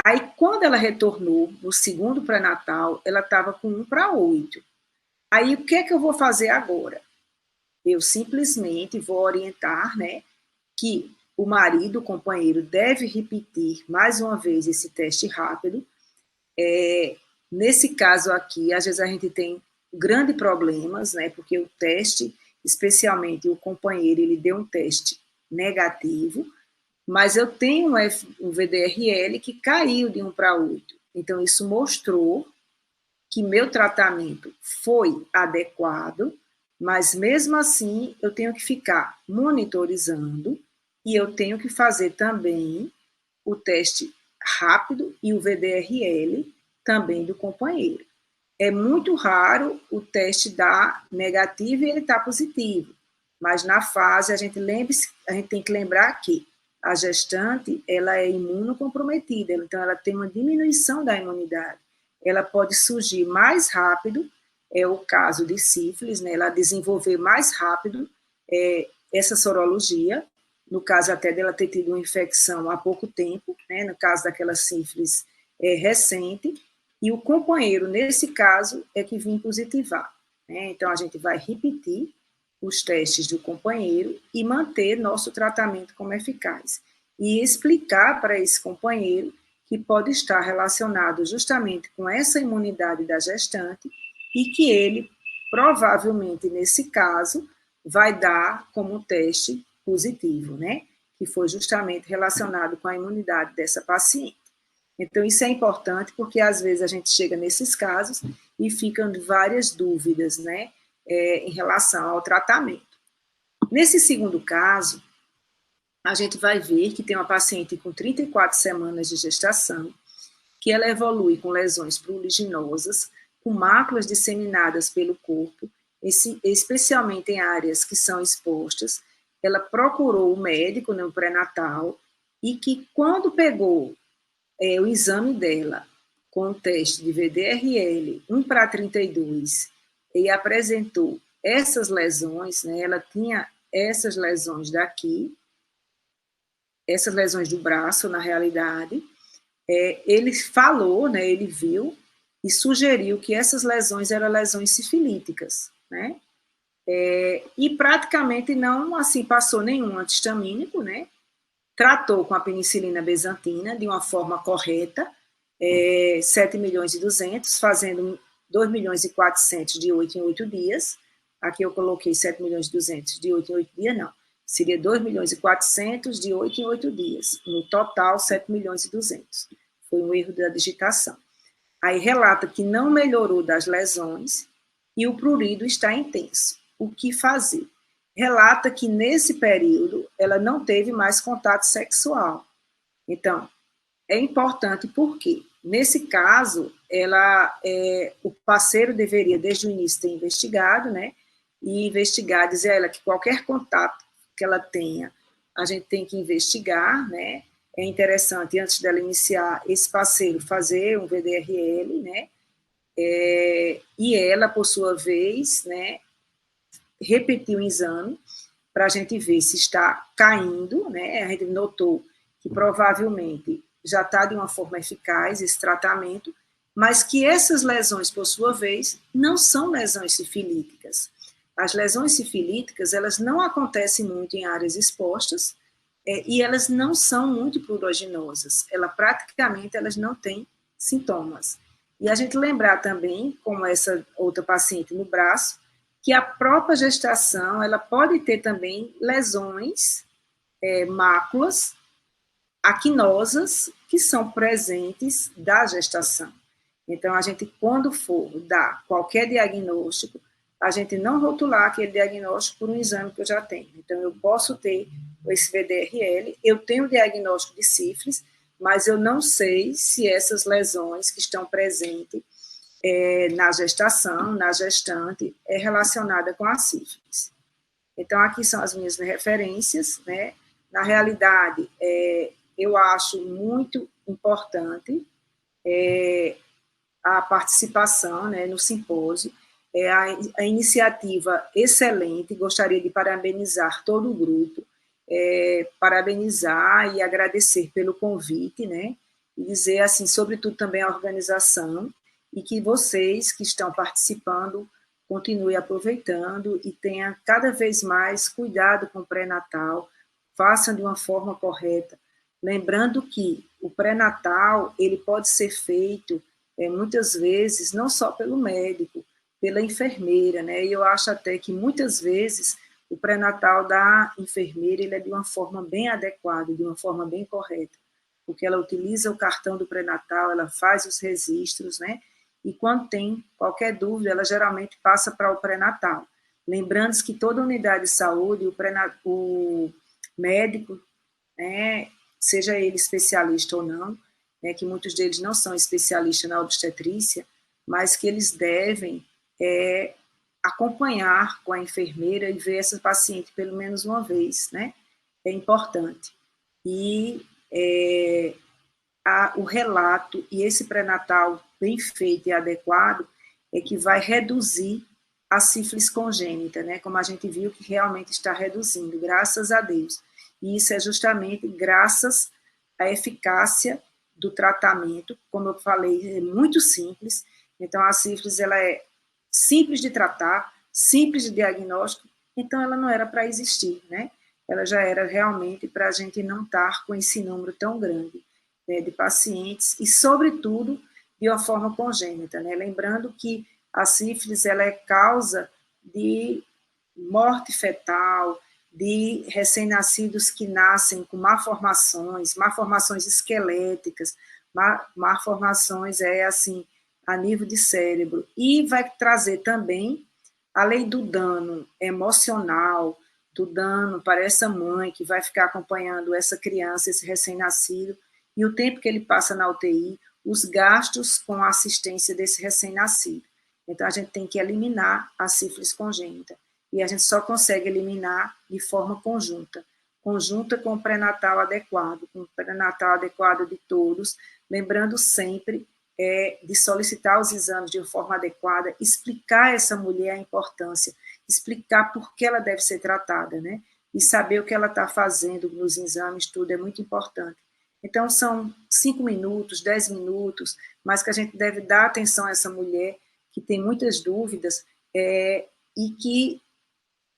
Aí, quando ela retornou no segundo pré-natal, ela estava com 1/8. Aí, o que é que eu vou fazer agora? Eu simplesmente vou orientar, né, que o marido, o companheiro, deve repetir mais uma vez esse teste rápido. Nesse caso aqui, às vezes a gente tem grandes problemas, né, porque o teste, especialmente o companheiro, ele deu um teste negativo, mas eu tenho um VDRL que caiu de 1/8. Então, isso mostrou que meu tratamento foi adequado, mas mesmo assim eu tenho que ficar monitorizando e eu tenho que fazer também o teste rápido e o VDRL também do companheiro. É muito raro o teste dar negativo e ele está positivo, mas na fase a gente tem que lembrar que a gestante ela é imunocomprometida, então ela tem uma diminuição da imunidade. Ela pode surgir mais rápido, é o caso de sífilis, né, ela desenvolver mais rápido essa sorologia, no caso até dela ter tido uma infecção há pouco tempo, né, no caso daquela sífilis recente, e o companheiro, nesse caso, é que vem positivar. Né? Então, a gente vai repetir os testes do companheiro e manter nosso tratamento como eficaz. E explicar para esse companheiro que pode estar relacionado justamente com essa imunidade da gestante e que ele provavelmente, nesse caso, vai dar como um teste positivo, né? Que foi justamente relacionado com a imunidade dessa paciente. Então, isso é importante porque, às vezes, a gente chega nesses casos e ficam várias dúvidas, né? Em relação ao tratamento. Nesse segundo caso, a gente vai ver que tem uma paciente com 34 semanas de gestação, que ela evolui com lesões pruriginosas, com máculas disseminadas pelo corpo, especialmente em áreas que são expostas. Ela procurou o médico no pré-natal e que, quando pegou o exame dela com o teste de VDRL 1:32 e apresentou essas lesões, né, ela tinha essas lesões daqui, essas lesões do braço, na realidade, ele falou, né, ele viu e sugeriu que essas lesões eram lesões sifilíticas, né? E praticamente não assim passou nenhum antihistamínico, né? Tratou com a penicilina bezantina de uma forma correta, 7.200.000, fazendo 2.400.000 de 8 em 8 dias. Aqui eu coloquei 7.200.000 de 8 em 8 dias, não. Seria 2.400.000 de 8 em 8 dias. No total, 7.200.000. Foi um erro da digitação. Aí relata que não melhorou das lesões e o prurido está intenso. O que fazer? Relata que nesse período ela não teve mais contato sexual. Então, é importante porque, nesse caso, o parceiro deveria, desde o início, ter investigado, né? E investigar, dizer a ela que qualquer contato que ela tenha, a gente tem que investigar, né? É interessante, antes dela iniciar, esse parceiro fazer um VDRL, né? E ela, por sua vez, né? Repetir o exame para a gente ver se está caindo, né? A gente notou que provavelmente já está de uma forma eficaz esse tratamento, mas que essas lesões, por sua vez, não são lesões sifilíticas. As lesões sifilíticas, elas não acontecem muito em áreas expostas e elas não são muito pruriginosas. Praticamente, elas não têm sintomas. E a gente lembrar também, como essa outra paciente no braço, que a própria gestação, ela pode ter também lesões, máculas aquinosas, que são presentes da gestação. Então, a gente, quando for dar qualquer diagnóstico, a gente não rotular aquele diagnóstico por um exame que eu já tenho. Então, eu posso ter esse VDRL, eu tenho o diagnóstico de sífilis, mas eu não sei se essas lesões que estão presentes na gestação, na gestante, é relacionada com a sífilis. Então, aqui são as minhas referências, né? Na realidade, eu acho muito importante a participação, né, no simpósio, a iniciativa excelente, gostaria de parabenizar todo o grupo, parabenizar e agradecer pelo convite, né, e dizer, assim, sobretudo também a organização, e que vocês que estão participando continuem aproveitando e tenham cada vez mais cuidado com o pré-natal, façam de uma forma correta, lembrando que o pré-natal, ele pode ser feito, muitas vezes, não só pelo médico, pela enfermeira, né? E eu acho até que, muitas vezes, o pré-natal da enfermeira, ele é de uma forma bem adequada, de uma forma bem correta, porque ela utiliza o cartão do pré-natal, ela faz os registros, né? E quando tem qualquer dúvida, ela geralmente passa para o pré-natal. Lembrando que toda unidade de saúde, o médico, né, seja ele especialista ou não, né, que muitos deles não são especialistas na obstetrícia, mas que eles devem acompanhar com a enfermeira e ver essa paciente pelo menos uma vez, né? É importante. E o relato e esse pré-natal bem feito e adequado é que vai reduzir a sífilis congênita, né? Como a gente viu que realmente está reduzindo, graças a Deus. E isso é justamente graças à eficácia do tratamento, como eu falei, é muito simples. Então, a sífilis, ela é simples de tratar, simples de diagnóstico, então ela não era para existir, né? Ela já era realmente para a gente não estar com esse número tão grande, né, de pacientes, e, sobretudo, de uma forma congênita, né? Lembrando que a sífilis ela é causa de morte fetal, de recém-nascidos que nascem com malformações esqueléticas, malformações assim, a nível de cérebro, e vai trazer também, além do dano emocional, do dano para essa mãe que vai ficar acompanhando essa criança, esse recém-nascido, e o tempo que ele passa na UTI, os gastos com a assistência desse recém-nascido. Então, a gente tem que eliminar a sífilis congênita. E a gente só consegue eliminar de forma conjunta com o pré-natal adequado, com o pré-natal adequado de todos, lembrando sempre de solicitar os exames de forma adequada, explicar a essa mulher a importância, explicar por que ela deve ser tratada, né? E saber o que ela está fazendo nos exames, tudo é muito importante. Então, são 5 minutos, 10 minutos, mas que a gente deve dar atenção a essa mulher que tem muitas dúvidas e que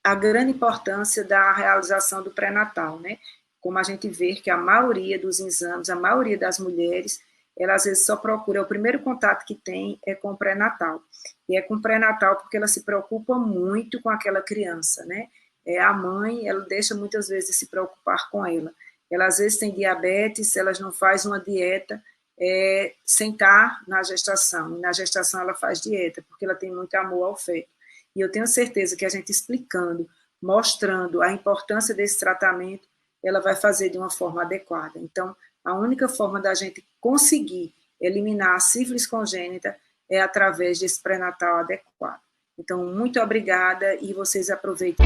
a grande importância da realização do pré-natal, né? Como a gente vê que a maioria dos exames, a maioria das mulheres, ela às vezes só procura, o primeiro contato que tem é com o pré-natal. E é com o pré-natal porque ela se preocupa muito com aquela criança, né? A mãe, ela deixa muitas vezes de se preocupar com ela. Ela às vezes tem diabetes, elas não faz uma dieta sem estar na gestação. E na gestação ela faz dieta, porque ela tem muito amor ao feto. E eu tenho certeza que a gente explicando, mostrando a importância desse tratamento, ela vai fazer de uma forma adequada. Então, a única forma da gente conseguir eliminar a sífilis congênita é através desse pré-natal adequado. Então, muito obrigada e vocês aproveitem.